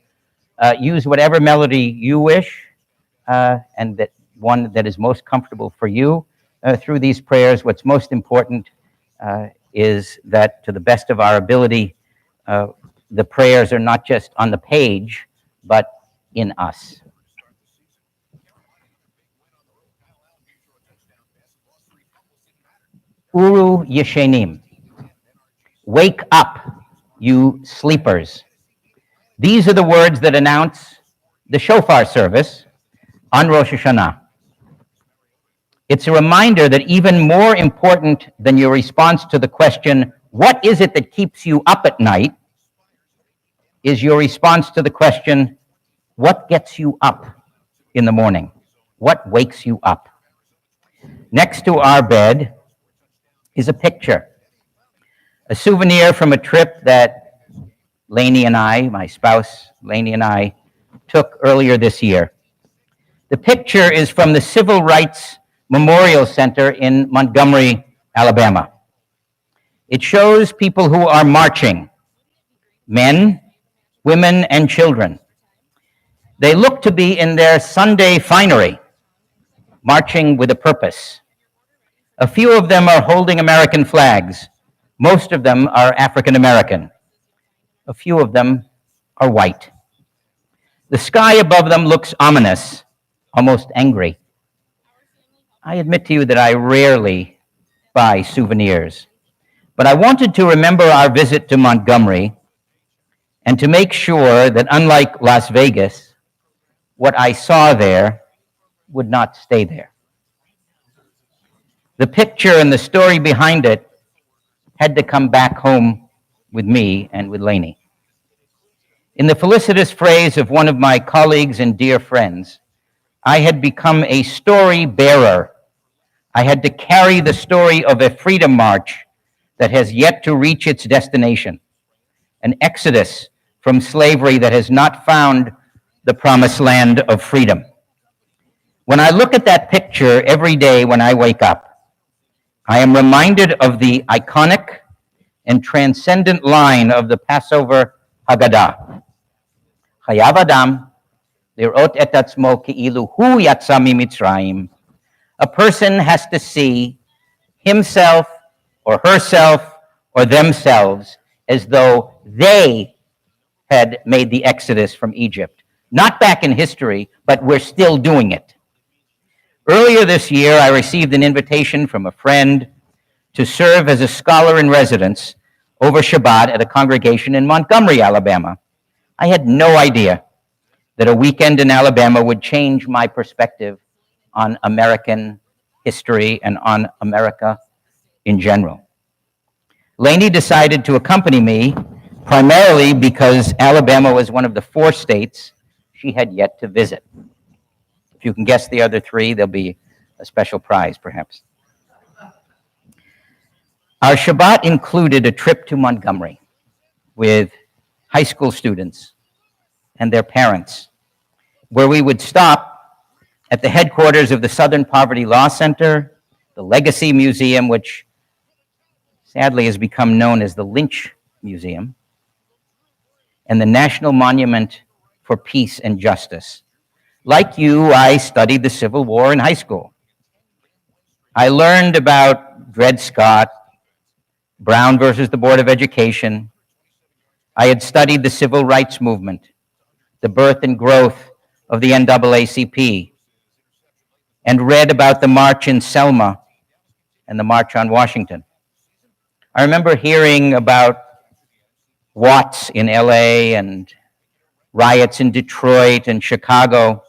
use whatever melody you wish and that one that is most comfortable for you through these prayers. What's most important is that to the best of our ability, the prayers are not just on the page, but in us. Uru Yeshenim. Wake up, you sleepers. These are the words that announce the shofar service on Rosh Hashanah. It's a reminder that even more important than your response to the question, what is it that keeps you up at night, is your response to the question, what gets you up in the morning? What wakes you up? Next to our bed is a picture, a souvenir from a trip that Lainey and I, my spouse, Lainey and I, took earlier this year. The picture is from the Civil Rights Memorial Center in Montgomery, Alabama. It shows people who are marching, men, women, and children. They look to be in their Sunday finery, marching with a purpose. A few of them are holding American flags. Most of them are African American. A few of them are white. The sky above them looks ominous, almost angry. I admit to you that I rarely buy souvenirs, but I wanted to remember our visit to Montgomery and to make sure that, unlike Las Vegas, what I saw there would not stay there. The picture and the story behind it had to come back home with me and with Lainey. In the felicitous phrase of one of my colleagues and dear friends, I had become a story bearer. I had to carry the story of a freedom march that has yet to reach its destination, an exodus from slavery that has not found the promised land of freedom. When I look at that picture every day when I wake up, I am reminded of the iconic and transcendent line of the Passover Haggadah. Chayav Adam lirot et atzmo keilu hu yatsa mimitzrayim. A person has to see himself or herself or themselves as though they had made the exodus from Egypt. Not back in history, but we're still doing it. Earlier this year, I received an invitation from a friend to serve as a scholar in residence over Shabbat at a congregation in Montgomery, Alabama. I had no idea that a weekend in Alabama would change my perspective on American history and on America in general. Lainey decided to accompany me primarily because Alabama was one of the 4 states she had yet to visit. If you can guess the other 3, there'll be a special prize, perhaps. Our Shabbat included a trip to Montgomery with high school students and their parents, where we would stop at the headquarters of the Southern Poverty Law Center, the Legacy Museum, which sadly has become known as the Lynch Museum, and the National Monument for Peace and Justice. Like you, I studied the Civil War in high school. I learned about Dred Scott, Brown versus the Board of Education. I had studied the Civil Rights Movement, the birth and growth of the NAACP, and read about the March in Selma and the March on Washington. I remember hearing about Watts in LA and riots in Detroit and Chicago,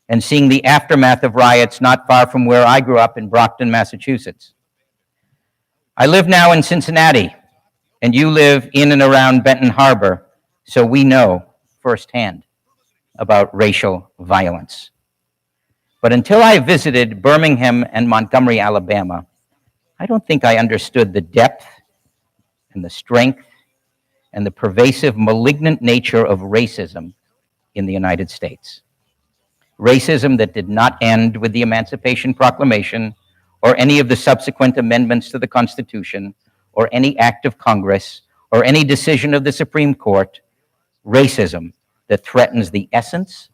and seeing the aftermath of riots not far from where I grew up in Brockton, Massachusetts. I live now in Cincinnati, and you live in and around Benton Harbor, so we know firsthand about racial violence. But until I visited Birmingham and Montgomery, Alabama, I don't think I understood the depth and the strength and the pervasive malignant nature of racism in the United States. Racism that did not end with the Emancipation Proclamation or any of the subsequent amendments to the Constitution or any act of Congress or any decision of the Supreme Court. Racism that threatens the essence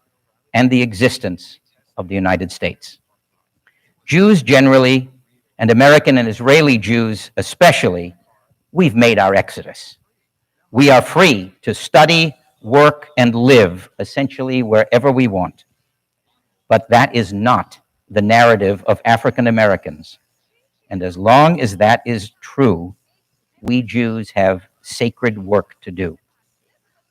and the existence of the United States. Jews generally, and American and Israeli Jews especially, we've made our exodus. We are free to study, work, and live essentially wherever we want. But that is not the narrative of African Americans. And as long as that is true, we Jews have sacred work to do.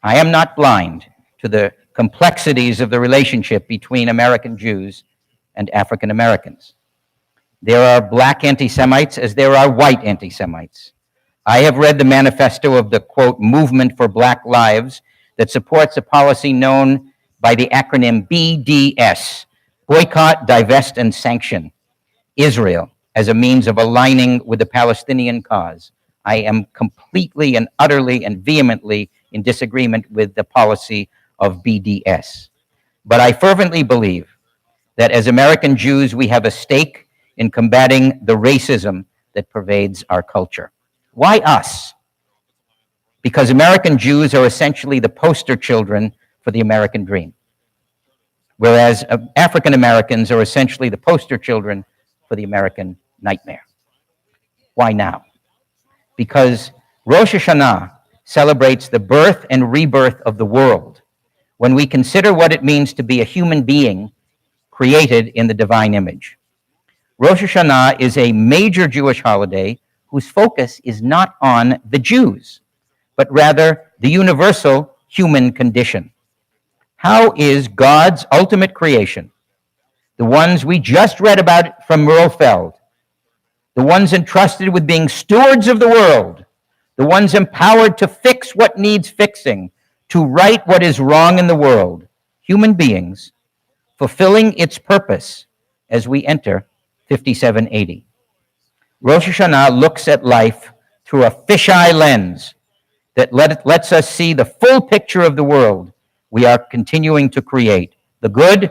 I am not blind to the complexities of the relationship between American Jews and African Americans. There are black anti-Semites as there are white anti-Semites. I have read the manifesto of the, quote, Movement for Black Lives that supports a policy known by the acronym BDS, Boycott, Divest, and Sanction Israel as a means of aligning with the Palestinian cause. I am completely and utterly and vehemently in disagreement with the policy of BDS. But I fervently believe that as American Jews, we have a stake in combating the racism that pervades our culture. Why us? Because American Jews are essentially the poster children for the American dream, whereas African Americans are essentially the poster children for the American nightmare. Why now? Because Rosh Hashanah celebrates the birth and rebirth of the world when we consider what it means to be a human being created in the divine image. Rosh Hashanah is a major Jewish holiday whose focus is not on the Jews, but rather the universal human condition. How is God's ultimate creation, the ones we just read about from Merle Feld, the ones entrusted with being stewards of the world, the ones empowered to fix what needs fixing, to right what is wrong in the world, human beings, fulfilling its purpose as we enter 5780. Rosh Hashanah looks at life through a fisheye lens that lets us see the full picture of the world we are continuing to create, the good,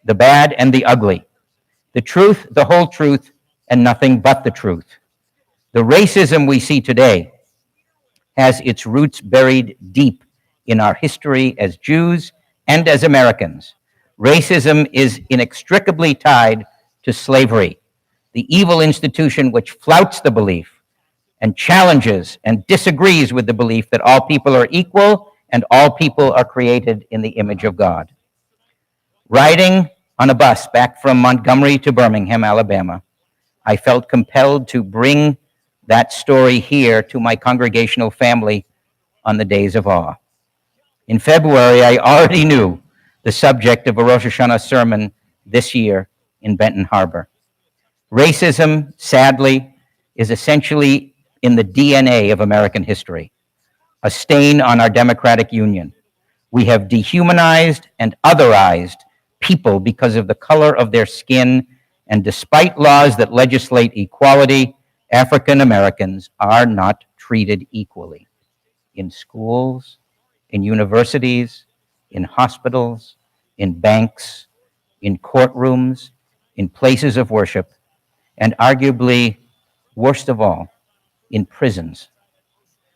the bad, and the ugly, the truth, the whole truth, and nothing but the truth. The racism we see today has its roots buried deep in our history as Jews and as Americans. Racism is inextricably tied to slavery, the evil institution which flouts the belief and challenges and disagrees with the belief that all people are equal and all people are created in the image of God. Riding on a bus back from Montgomery to Birmingham, Alabama, I felt compelled to bring that story here to my congregational family on the days of awe. In February, I already knew the subject of a Rosh Hashanah sermon this year in Benton Harbor. Racism, sadly, is essentially in the DNA of American history, a stain on our democratic union. We have dehumanized and otherized people because of the color of their skin, and despite laws that legislate equality, African Americans are not treated equally in schools, in universities, in hospitals, in banks, in courtrooms, in places of worship, and arguably, worst of all, in prisons,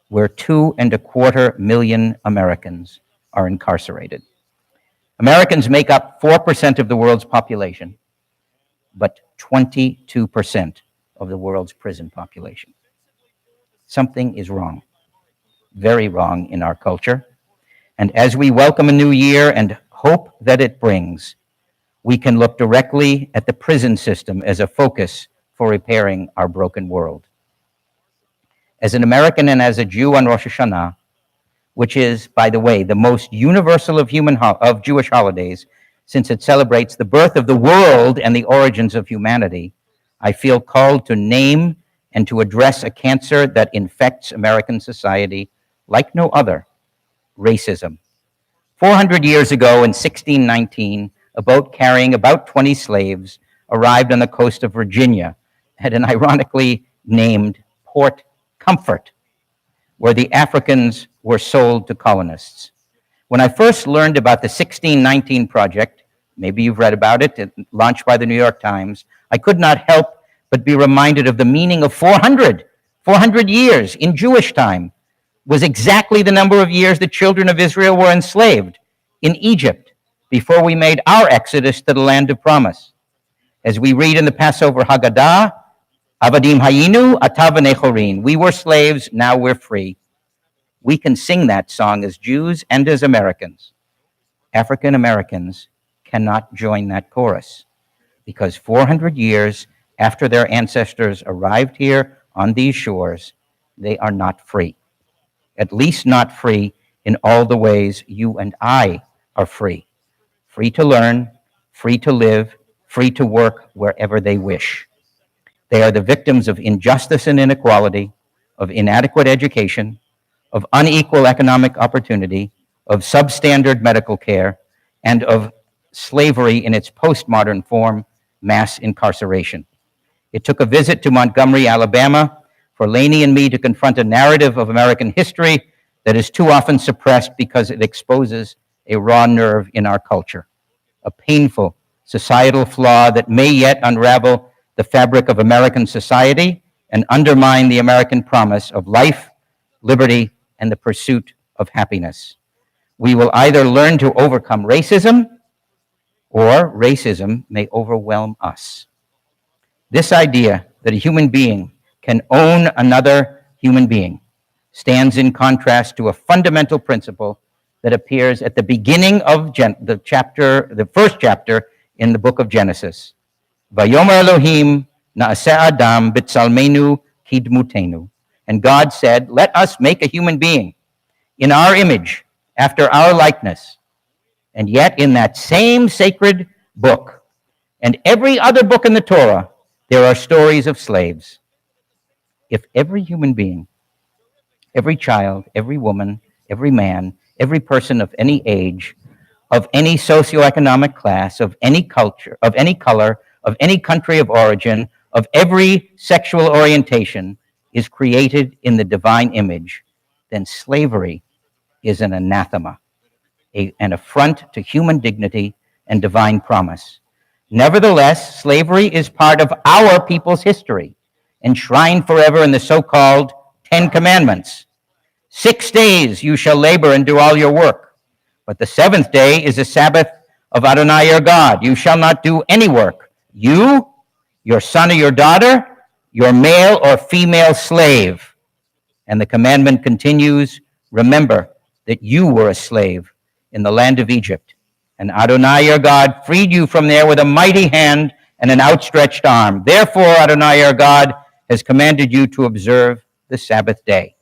where 2.25 million Americans are incarcerated. Americans make up 4% of the world's population, but 22% of the world's prison population. Something is wrong, very wrong in our culture. And as we welcome a new year and hope that it brings, we can look directly at the prison system as a focus for repairing our broken world. As an American and as a Jew on Rosh Hashanah, which is, by the way, the most universal of Jewish holidays, since it celebrates the birth of the world and the origins of humanity, I feel called to name and to address a cancer that infects American society like no other: racism. 400 years ago, in 1619, a boat carrying about 20 slaves arrived on the coast of Virginia at an ironically named Port Comfort, where the Africans were sold to colonists. When I first learned about the 1619 project, maybe you've read about it, launched by the New York Times, I could not help but be reminded of the meaning of 400. 400 years in Jewish time was exactly the number of years the children of Israel were enslaved in Egypt before we made our exodus to the land of promise. As we read in the Passover Haggadah, Avadim hayinu, ata v'nechorin. We were slaves, now we're free. We can sing that song as Jews and as Americans. African Americans cannot join that chorus because 400 years after their ancestors arrived here on these shores, they are not free. At least not free in all the ways you and I are free. Free to learn, free to live, free to work wherever they wish. They are the victims of injustice and inequality, of inadequate education, of unequal economic opportunity, of substandard medical care, and of slavery in its postmodern form, mass incarceration. It took a visit to Montgomery, Alabama, for Lainey and me to confront a narrative of American history that is too often suppressed because it exposes a raw nerve in our culture, a painful societal flaw that may yet unravel the fabric of American society and undermine the American promise of life, liberty, and the pursuit of happiness. We will either learn to overcome racism, or racism may overwhelm us. This idea that a human being can own another human being stands in contrast to a fundamental principle that appears at the beginning of the first chapter in the book of Genesis. Vayomer Elohim na'aseh Adam b'tzalmenu kidmutenu. And God said, let us make a human being in our image, after our likeness. And yet in that same sacred book and every other book in the Torah, there are stories of slaves. If every human being, every child, every woman, every man, every person of any age, of any socioeconomic class, of any culture, of any color, of any country of origin, of every sexual orientation, is created in the divine image, then slavery is an anathema, an affront to human dignity and divine promise. Nevertheless, slavery is part of our people's history, enshrined forever in the so-called 10 Commandments. 6 days you shall labor and do all your work, but the seventh day is a Sabbath of Adonai your God. You shall not do any work. You, your son or your daughter, your male or female slave. And the commandment continues, remember that you were a slave in the land of Egypt, and Adonai your God freed you from there with a mighty hand and an outstretched arm. Therefore, Adonai your God has commanded you to observe the Sabbath day.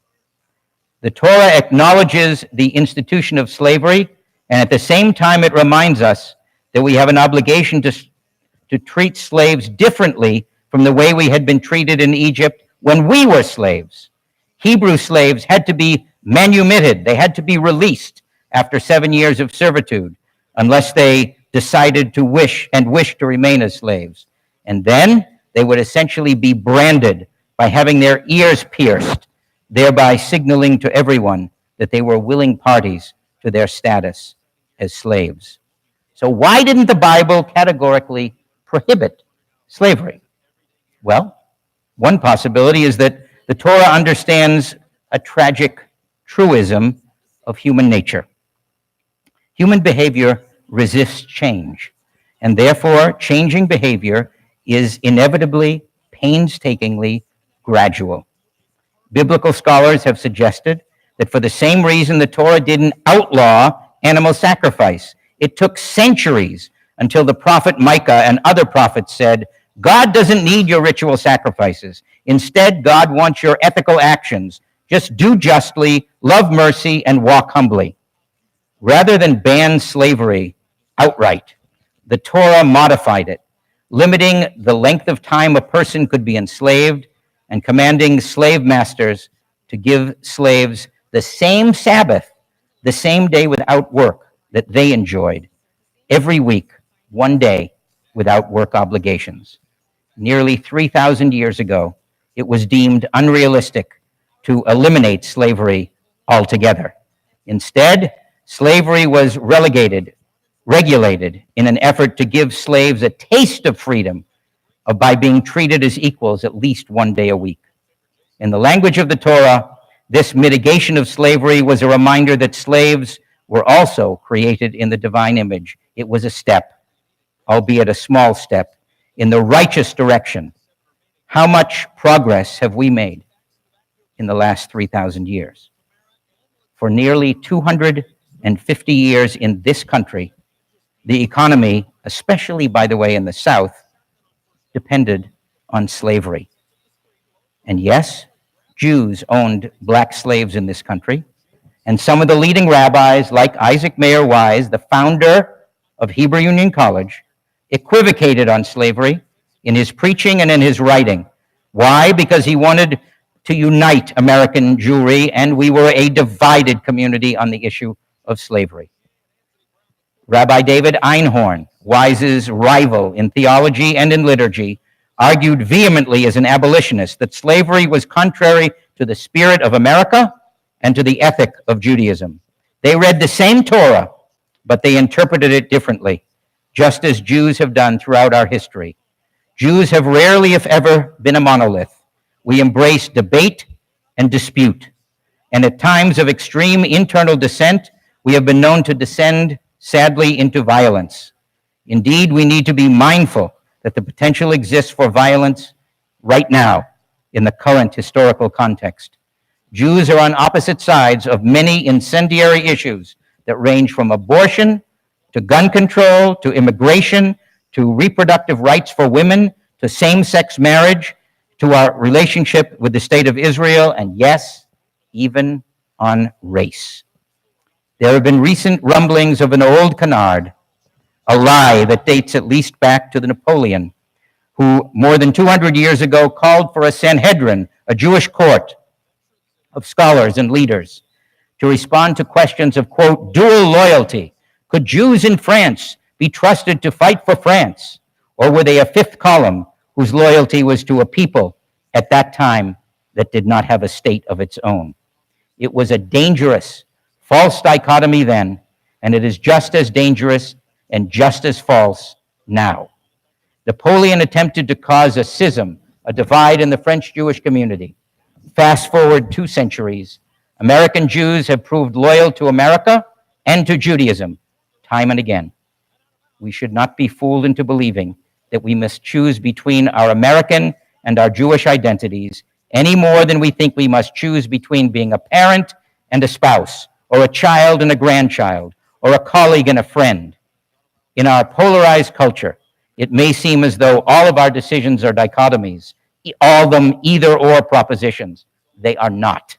The Torah acknowledges the institution of slavery, and at the same time it reminds us that we have an obligation to treat slaves differently from the way we had been treated in Egypt when we were slaves. Hebrew slaves had to be manumitted. They had to be released after 7 years of servitude, unless they decided to wish to remain as slaves. And then they would essentially be branded by having their ears pierced, thereby signaling to everyone that they were willing parties to their status as slaves. So why didn't the Bible categorically prohibit slavery? Well, one possibility is that the Torah understands a tragic truism of human nature. Human behavior resists change, and therefore changing behavior is inevitably, painstakingly gradual. Biblical scholars have suggested that for the same reason the Torah didn't outlaw animal sacrifice, it took centuries until the prophet Micah and other prophets said, God doesn't need your ritual sacrifices. Instead, God wants your ethical actions. Just do justly, love mercy, and walk humbly. Rather than ban slavery outright, the Torah modified it, limiting the length of time a person could be enslaved and commanding slave masters to give slaves the same Sabbath, the same day without work that they enjoyed, every week, 1 day without work obligations. Nearly 3,000 years ago, it was deemed unrealistic to eliminate slavery altogether. Instead, slavery was regulated in an effort to give slaves a taste of freedom by being treated as equals at least 1 day a week. In the language of the Torah, this mitigation of slavery was a reminder that slaves were also created in the divine image. It was a step, albeit a small step, in the righteous direction. How much progress have we made in the last 3,000 years? For nearly 250 years in this country, the economy, especially, by the way, in the South, depended on slavery. And yes, Jews owned black slaves in this country, and some of the leading rabbis, like Isaac Mayer Wise, the founder of Hebrew Union College, equivocated on slavery in his preaching and in his writing. Why? Because he wanted to unite American Jewry, and we were a divided community on the issue of slavery. Rabbi David Einhorn, Wise's rival in theology and in liturgy, argued vehemently as an abolitionist that slavery was contrary to the spirit of America and to the ethic of Judaism. They read the same Torah, but they interpreted it differently, just as Jews have done throughout our history. Jews have rarely, if ever, been a monolith. We embrace debate and dispute, and at times of extreme internal dissent, we have been known to descend, sadly, into violence. Indeed, we need to be mindful that the potential exists for violence right now in the current historical context. Jews are on opposite sides of many incendiary issues that range from abortion to gun control, to immigration, to reproductive rights for women, to same-sex marriage, to our relationship with the state of Israel, and yes, even on race. There have been recent rumblings of an old canard, a lie that dates at least back to the Napoleon, who more than 200 years ago called for a Sanhedrin, a Jewish court of scholars and leaders, to respond to questions of, quote, dual loyalty. Could Jews in France be trusted to fight for France? Or were they a fifth column whose loyalty was to a people at that time that did not have a state of its own? It was a dangerous, false dichotomy then, and it is just as dangerous and just as false now. Napoleon attempted to cause a schism, a divide in the French Jewish community. Fast forward 2 centuries, American Jews have proved loyal to America and to Judaism time and again. We should not be fooled into believing that we must choose between our American and our Jewish identities any more than we think we must choose between being a parent and a spouse, or a child and a grandchild, or a colleague and a friend. In our polarized culture, it may seem as though all of our decisions are dichotomies, all of them either-or propositions. They are not.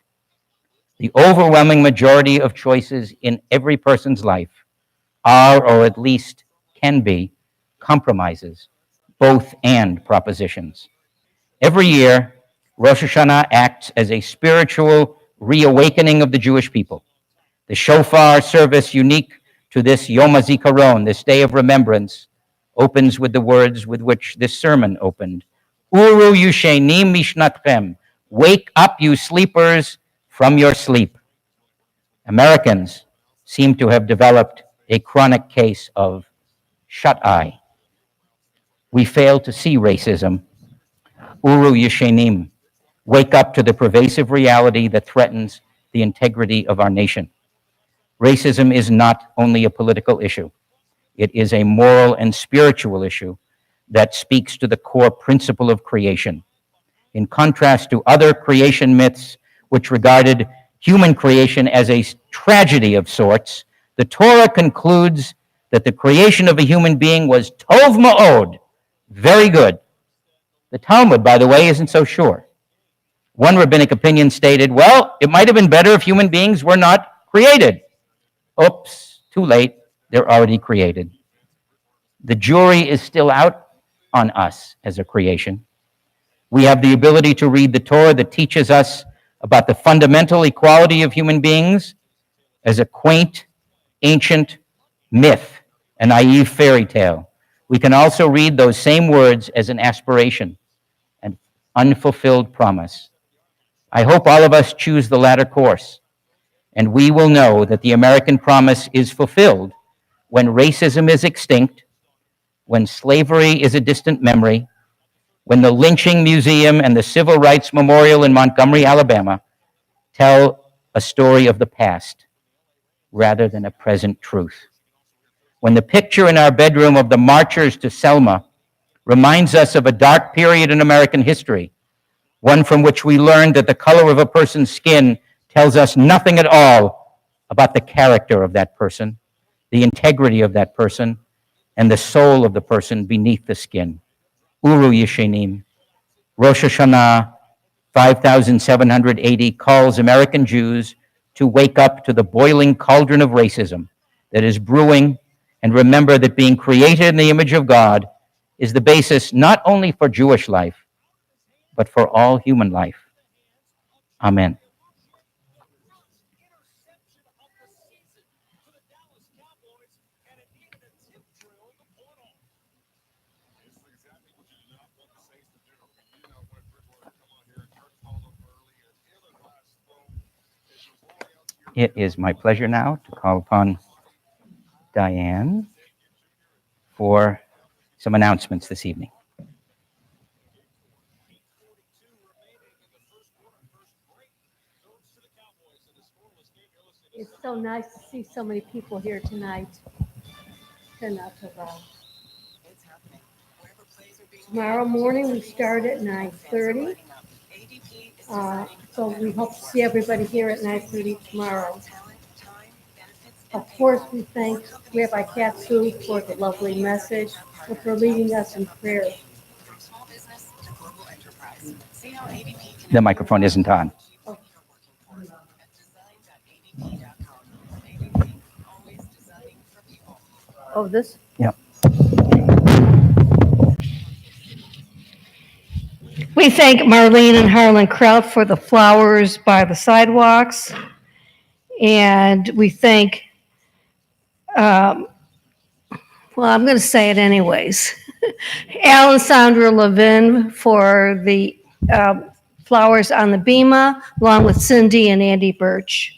The overwhelming majority of choices in every person's life are, or at least can be, compromises, both and propositions. Every year, Rosh Hashanah acts as a spiritual reawakening of the Jewish people. The shofar service unique to this Yom HaZikaron, this day of remembrance, opens with the words with which this sermon opened. Uru yushenim mishnatchem. Wake up, you sleepers, from your sleep. Americans seem to have developed a chronic case of shut-eye. We fail to see racism. Uru yushenim. Wake up to the pervasive reality that threatens the integrity of our nation. Racism is not only a political issue. It is a moral and spiritual issue that speaks to the core principle of creation. In contrast to other creation myths which regarded human creation as a tragedy of sorts, the Torah concludes that the creation of a human being was tov ma'od, very good. The Talmud, by the way, isn't so sure. One rabbinic opinion stated, well, it might have been better if human beings were not created. Oops, too late, they're already created. The jury is still out on us as a creation. We have the ability to read the Torah that teaches us about the fundamental equality of human beings as a quaint, ancient myth, a naive fairy tale. We can also read those same words as an aspiration, an unfulfilled promise. I hope all of us choose the latter course, and we will know that the American promise is fulfilled when racism is extinct, when slavery is a distant memory, when the Lynching Museum and the Civil Rights Memorial in Montgomery, Alabama, tell a story of the past rather than a present truth. When the picture in our bedroom of the marchers to Selma reminds us of a dark period in American history, one from which we learned that the color of a person's skin tells us nothing at all about the character of that person, the integrity of that person, and the soul of the person beneath the skin. Uru Yeshenim, Rosh Hashanah 5780 calls American Jews to wake up to the boiling cauldron of racism that is brewing and remember that being created in the image of God is the basis not only for Jewish life, but for all human life. Amen. It is my pleasure now to call upon Diane for some announcements this evening. It's so nice to see so many people here tonight. Tomorrow morning we start at 9:30. So we hope to see everybody here at 9:30 tomorrow. Of course, we thank Rabbi Katsu for the lovely message and for leading us in prayer. The microphone isn't on. Oh, this? Yeah. We thank Marlene and Harlan Kraut for the flowers by the sidewalks. And we thank, well, I'm going to say it anyways. Al and Sandra Levin for the flowers on the bema, along with Cindy and Andy Birch.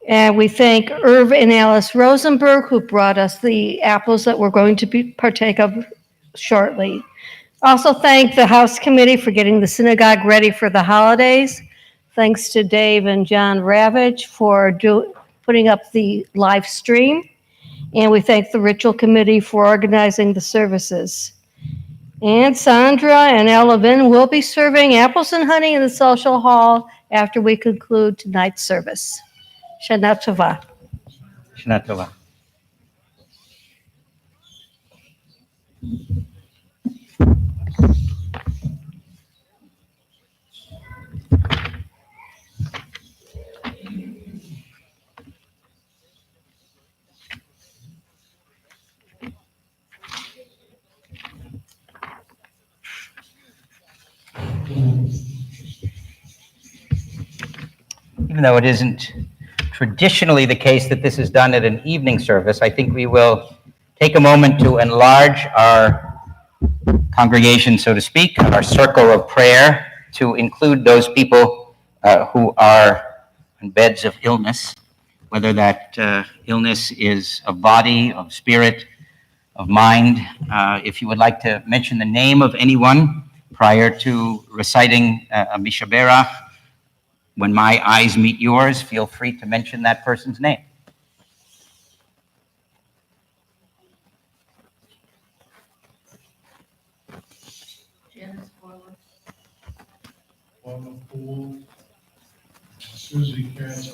And we thank Irv and Alice Rosenberg, who brought us the apples that we're going to partake of shortly. Also thank the House Committee for getting the synagogue ready for the holidays. Thanks to Dave and John Ravage for putting up the live stream. And we thank the Ritual Committee for organizing the services. And Sandra and Al Levin will be serving apples and honey in the social hall after we conclude tonight's service. Shana Tova. Shana Tova. Even though it isn't traditionally the case that this is done at an evening service, I think we will take a moment to enlarge our congregation, so to speak, our circle of prayer, to include those people who are on beds of illness, whether that illness is of body, of spirit, of mind. If you would like to mention the name of anyone prior to reciting a Mishabera, when my eyes meet yours, feel free to mention that person's name. Wonderful. Susie Katz,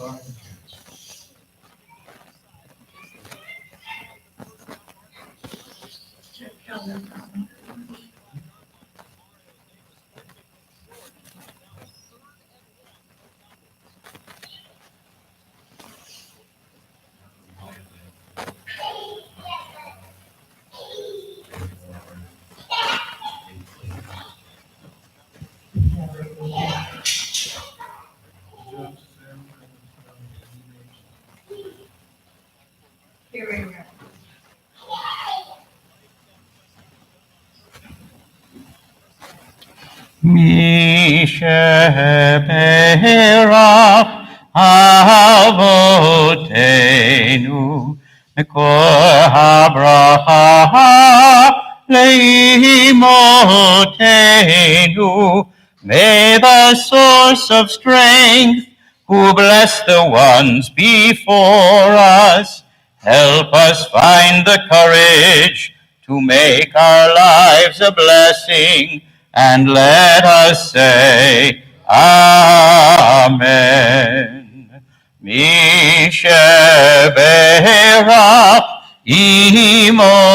Misheberach Avotenu Mekor HaBracha Leimotenu. May the source of strength, who bless the ones before us, help us find the courage to make our lives a blessing, and let us say, Amen. Misheberach imotenu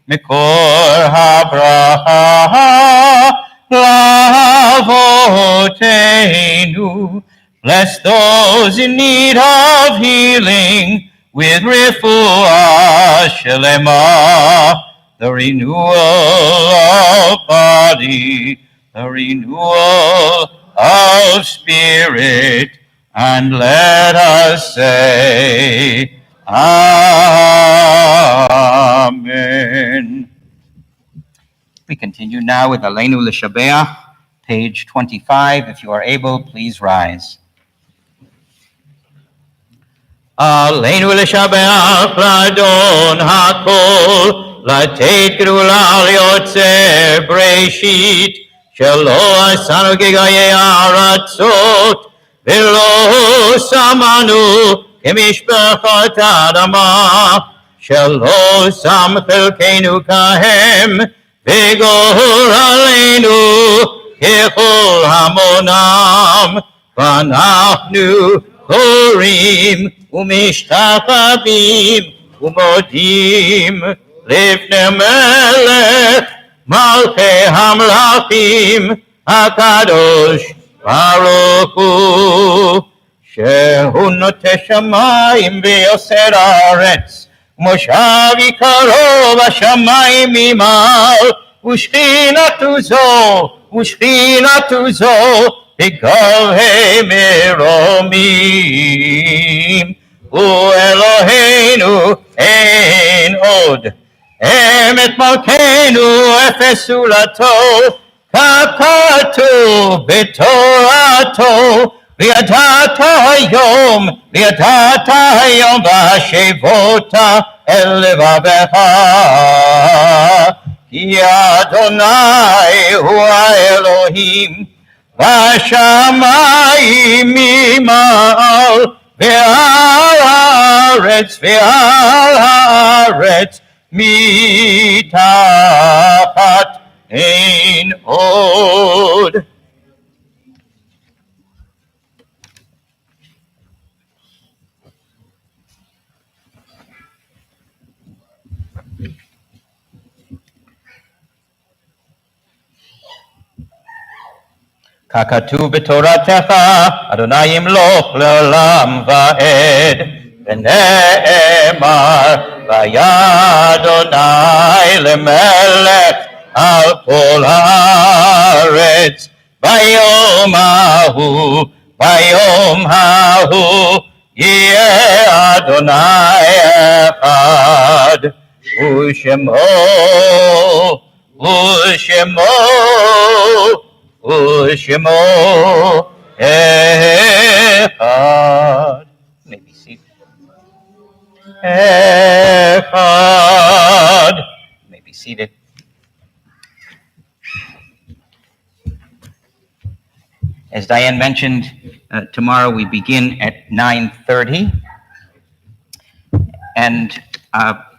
Mekor HaBracha Lavotenu. Bless those in need of healing with refuah shelema, the renewal of body, the renewal of spirit, and let us say, Amen. We continue now with Aleinu L'Shabeach, page 25. If you are able, please rise. Aleinu L'Shabeach L'Adon HaKol, L'Teit Gdula L'Yotze Breshit, Shelo Asanu Gigayei Aratzot, V'lo Samanu Kemishpachot Adama, Shelo Sam Chelkeinu Kahem, V'gor Aleinu Kechol Hamonam, V'anachnu Korim Umishtabim Umodim Lifnei Melech Malchei Hamlachim HaKadosh Baruch Hu שהוא נוטה שמיים ויוסר הארץ, מושב יקרו בשמיים ממעל, ושכינתו זו בגבהי מרומים. הוא אלוהינו אין עוד, אמת מלכנו אפס זולתו, ככתוב בתורתו, וידעת היום והשבות אל לבבך, כי אדוני הוא האלוהים בשמיים ממעל, ועל הארץ מתחת אין עוד. ככתוב בתורתך, אדוני ימלוך לעולם ועד, ונאמר, והיה אדוני למלך על כל הארץ, ביום ההוא יהיה אדוני אחד, ושמו אחד. May be seated. Echad. May be seated. As Diane mentioned, tomorrow we begin at 9:30. And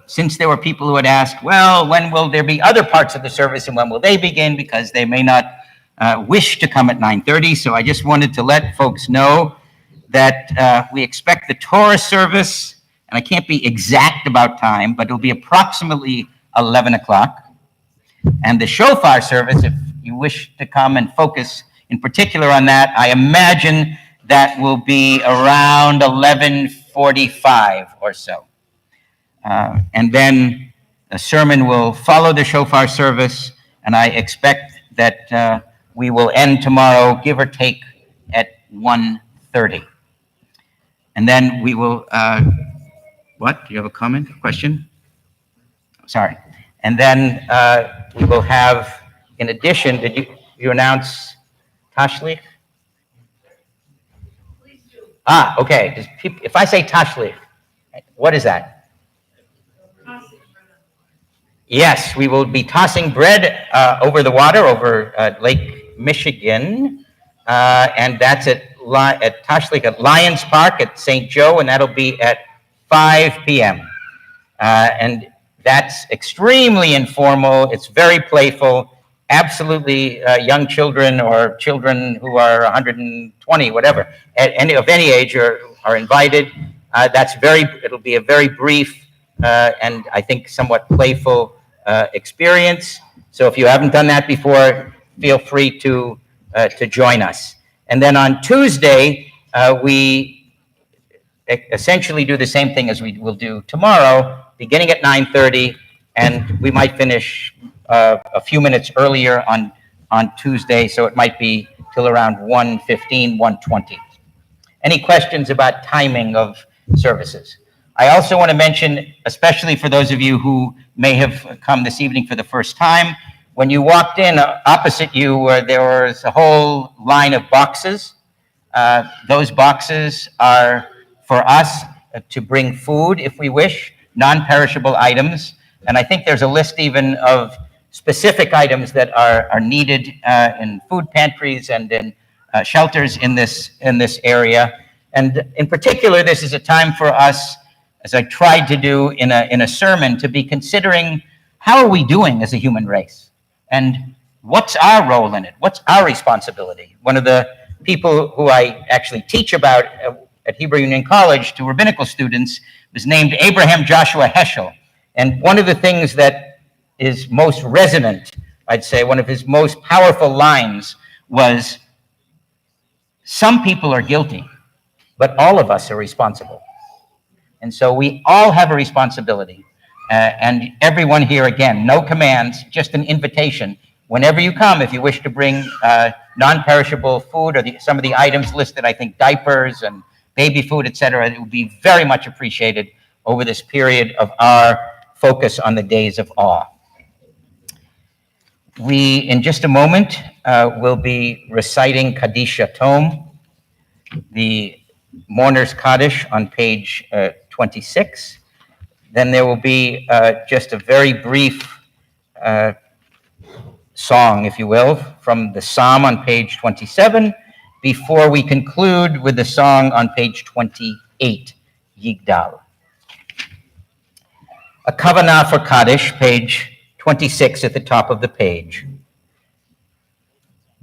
since there were people who had asked, well, when will there be other parts of the service and when will they begin? Because they may not wish to come at 9:30. So I just wanted to let folks know that we expect the Torah service, and I can't be exact about time, but it'll be approximately 11 o'clock. And the shofar service, if you wish to come and focus in particular on that, I imagine that will be around 11:45 or so. And then the sermon will follow the shofar service, and I expect that we will end tomorrow, give or take, at 1:30. And then we will, what? Do you have a comment, question? Sorry. And then we will have, in addition, did you announce Tashlich? Please do. Okay. If I say Tashlich, what is that? Yes, we will be tossing bread over the water, over Lake Michigan, and that's at Tashlich at Lions Park at St. Joe, and that'll be at 5 p.m. And that's extremely informal. It's very playful. Absolutely, young children or children who are 120, whatever, of any age are invited. It'll be a very brief and I think somewhat playful experience. So if you haven't done that before, feel free to join us. And then on Tuesday, we essentially do the same thing as we will do tomorrow, beginning at 9:30, and we might finish a few minutes earlier on Tuesday, so it might be till around 1:15, 1:20. Any questions about timing of services? I also want to mention, especially for those of you who may have come this evening for the first time, when you walked in, opposite you, there was a whole line of boxes. Those boxes are for us to bring food, if we wish, non-perishable items. And I think there's a list even of specific items that are needed in food pantries and in shelters in this area. And in particular, this is a time for us, as I tried to do in a sermon, to be considering how are we doing as a human race? And what's our role in it? What's our responsibility? One of the people who I actually teach about at Hebrew Union College to rabbinical students was named Abraham Joshua Heschel. And one of the things that is most resonant, I'd say, one of his most powerful lines was, some people are guilty, but all of us are responsible. And so we all have a responsibility. And everyone here, again, no commands, just an invitation. Whenever you come, if you wish to bring non-perishable food or some of the items listed, I think diapers and baby food, etc., it would be very much appreciated over this period of our focus on the days of awe. We, in just a moment, will be reciting Kaddish Yatom, the Mourner's Kaddish on page 26. Then there will be just a very brief song, if you will, from the Psalm on page 27, before we conclude with the song on page 28, Yigdal. A Kavanah for Kaddish, page 26 at the top of the page.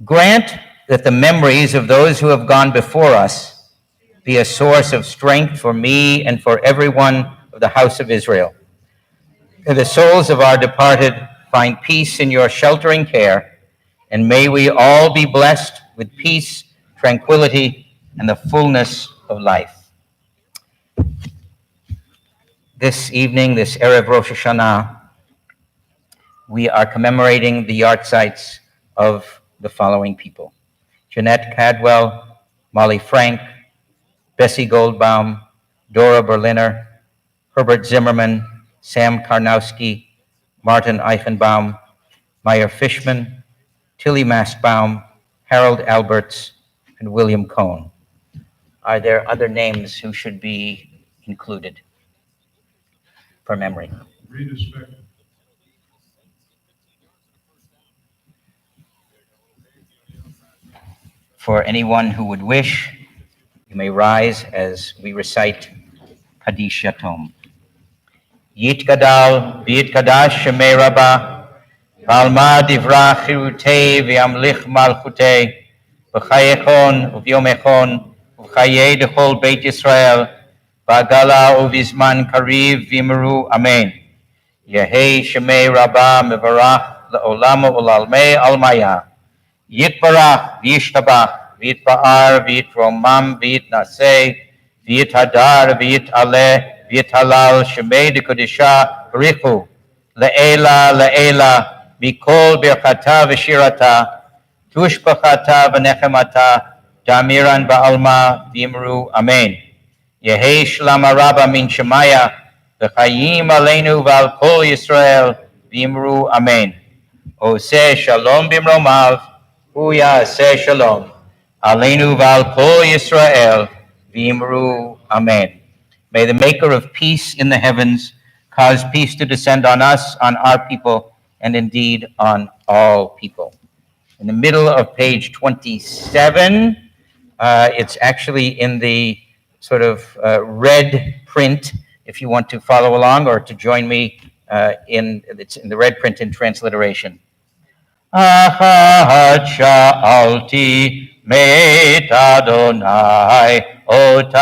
Grant that the memories of those who have gone before us be a source of strength for me and for everyone of the house of Israel. May the souls of our departed find peace in your sheltering care, and may we all be blessed with peace, tranquility, and the fullness of life. This evening, this Erev Rosh Hashanah, we are commemorating the yahrzeits of the following people: Jeanette Cadwell, Molly Frank, Bessie Goldbaum, Dora Berliner, Herbert Zimmerman, Sam Karnowski, Martin Eichenbaum, Meyer Fishman, Tilly Mastbaum, Harold Alberts, and William Cohn. Are there other names who should be included for memory? Rita Smith. For anyone who would wish, you may rise as we recite Kaddish Yatom. Yitgadal v'yitkadash shemei Rabbah, v'alma divra chirutei v'yamlich malchutei, v'chayechon u'vyomechon u'chayei dechol Beit Yisrael, v'agala u'vizman kariv v'imru amen. Yehei shemei Rabbah mevarach le'olam u'lalmei almaya. Yitbarach v'yishtabach v'yitba'ar v'yitromam v'yitnaseh v'yithadar v'yitaleh v'yitalal shemei dekodisha b'richu le'ela le'ela mikol birchata v'shirata tushbachata v'nechemata damiran ba'alma v'imru amen. Yehei shlama rabba min shemaya v'chayim aleinu v'al kol Yisrael v'imru amen. Oseh shalom b'mromav Ya'aseh shalom, aleinu v'al kol Yisrael, v'imru amen. May the maker of peace in the heavens cause peace to descend on us, on our people, and indeed on all people. In the middle of page 27, it's actually in the sort of red print, if you want to follow along or to join me it's in the red print in transliteration. Achat sha'alti meit Adonai ota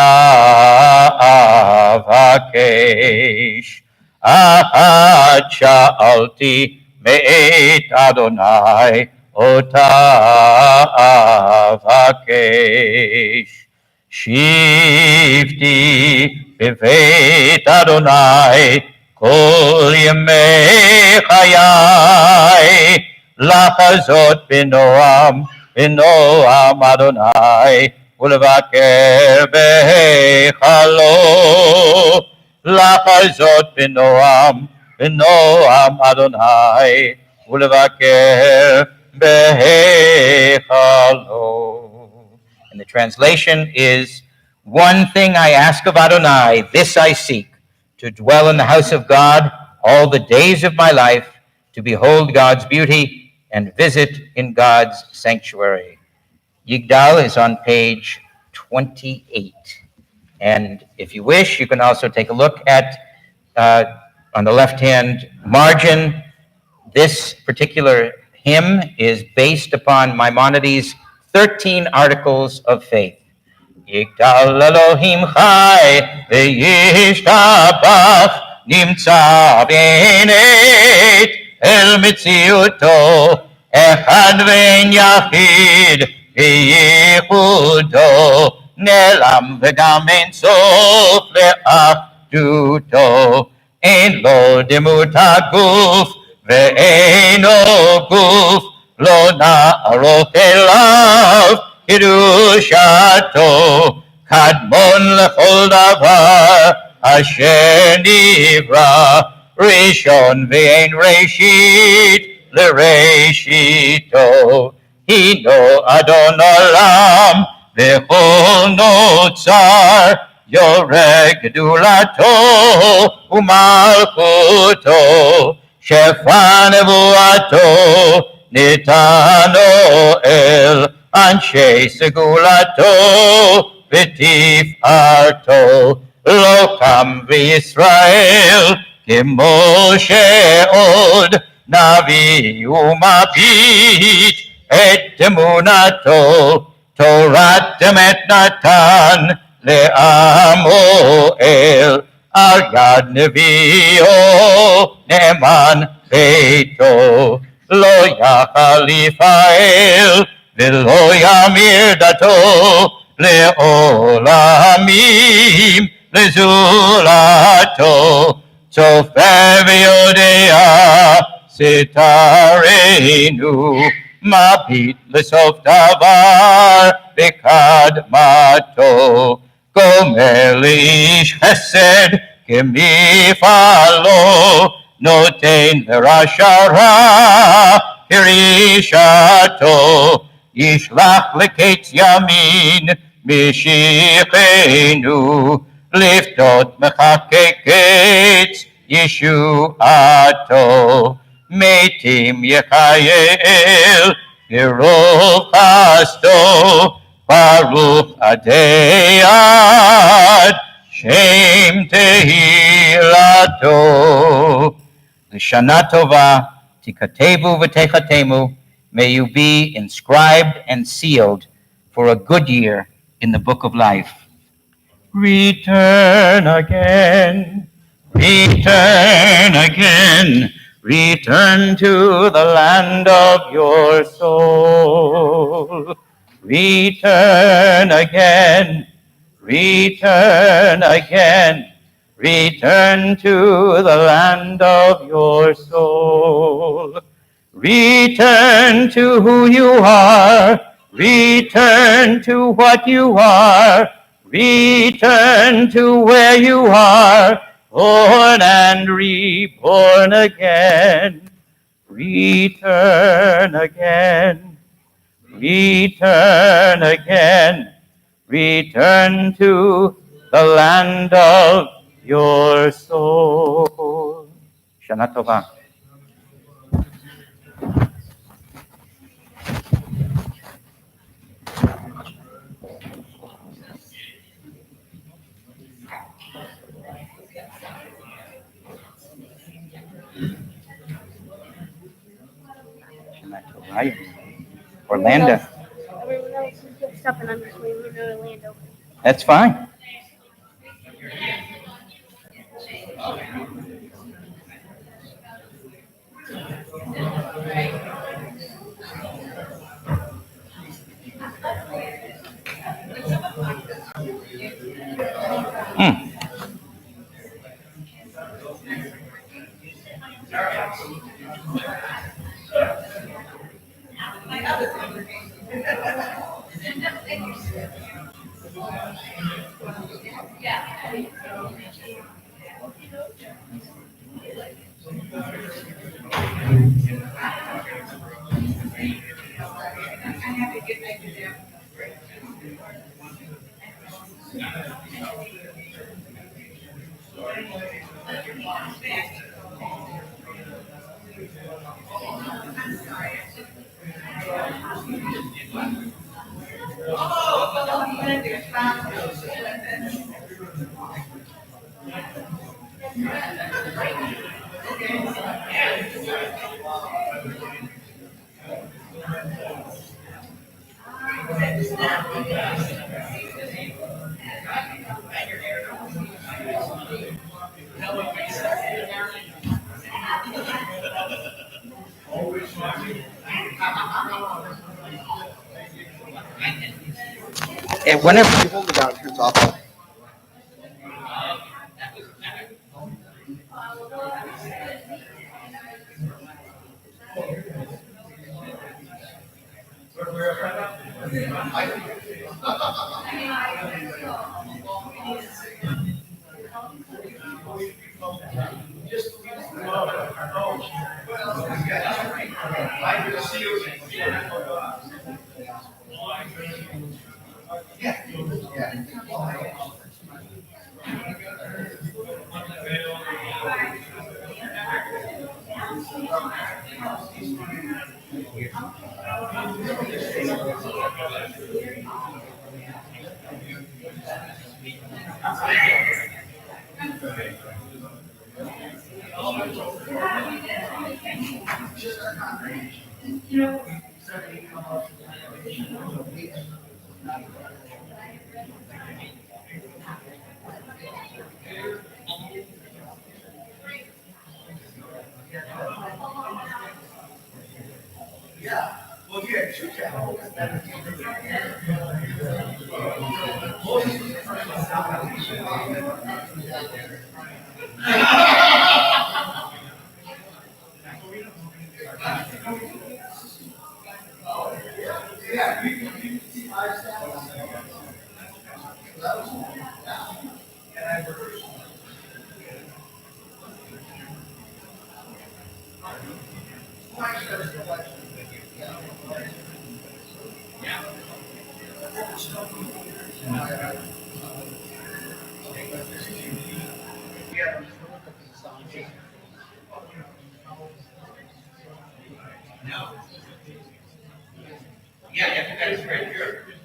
avakesh. Achat sha'alti meit Adonai ota avakesh. Shivti beveit Adonai kol yemei chayai. Lachazot b'noam Adonai, ulevaker b'chalo. Lachazot b'noam Adonai, ulevaker b'chalo. And the translation is, one thing I ask of Adonai, this I seek, to dwell in the house of God all the days of my life, to behold God's beauty and visit in God's sanctuary. Yigdal is on page 28. And if you wish, you can also take a look at, on the left-hand margin, this particular hymn is based upon Maimonides' 13 articles of faith. Yigdal Elohim chai v'yishtabach nimtza b'neit El mitziuto echad ve'en yachid v'yichudo נעלם וגם אין סוף לאחדותו. אין לו דמות הגוף ואינו גוף, לא נערוך אליו קדושתו. קדמון לכל דבר אשר נברא, ראשון ואין ראשית לראשיתו. הינו אדון עולם וכל נוצר, יורה גדולתו ומלכותו, שפע נבואתו ניתנו אל אנשי סגולתו ותפארתו. לא קם בישראל כמו שעוד, נביא ומביט את אמונתו. תורת אמת נתן לעמו אל, על יד נביאו נאמן ביתו. לא יחליף האל ולא ימיר דתו, לעולמים לזולתו. צופה ויודע סתרנו, מביט לסוף דבר בקדמתו. גומר לאיש חסד כמפעלו, נותן לרשע רע פרישתו. ישלח לקץ ימין משיחנו, לפתות מחכה קץ ישועתו. מתים יחייל ברוב חסדו, ברוך עדי עד שם תהילתו. לשנה טובה תיכתבו ותחתמו. May you be inscribed and sealed for a good year in the book of life. Return again, return again, return to the land of your soul. Return again, return again, return to the land of your soul. Return to who you are, return to what you are, return to where you are, born and reborn again. Return again, return again, return to the land of your soul. Shana Tova. Orlando. Everyone else is good stuff, and I'm just leaving in Orlando. That's fine. And whenever You hold it down, it turns off. Well, yeah, two channels. Yeah, if you guys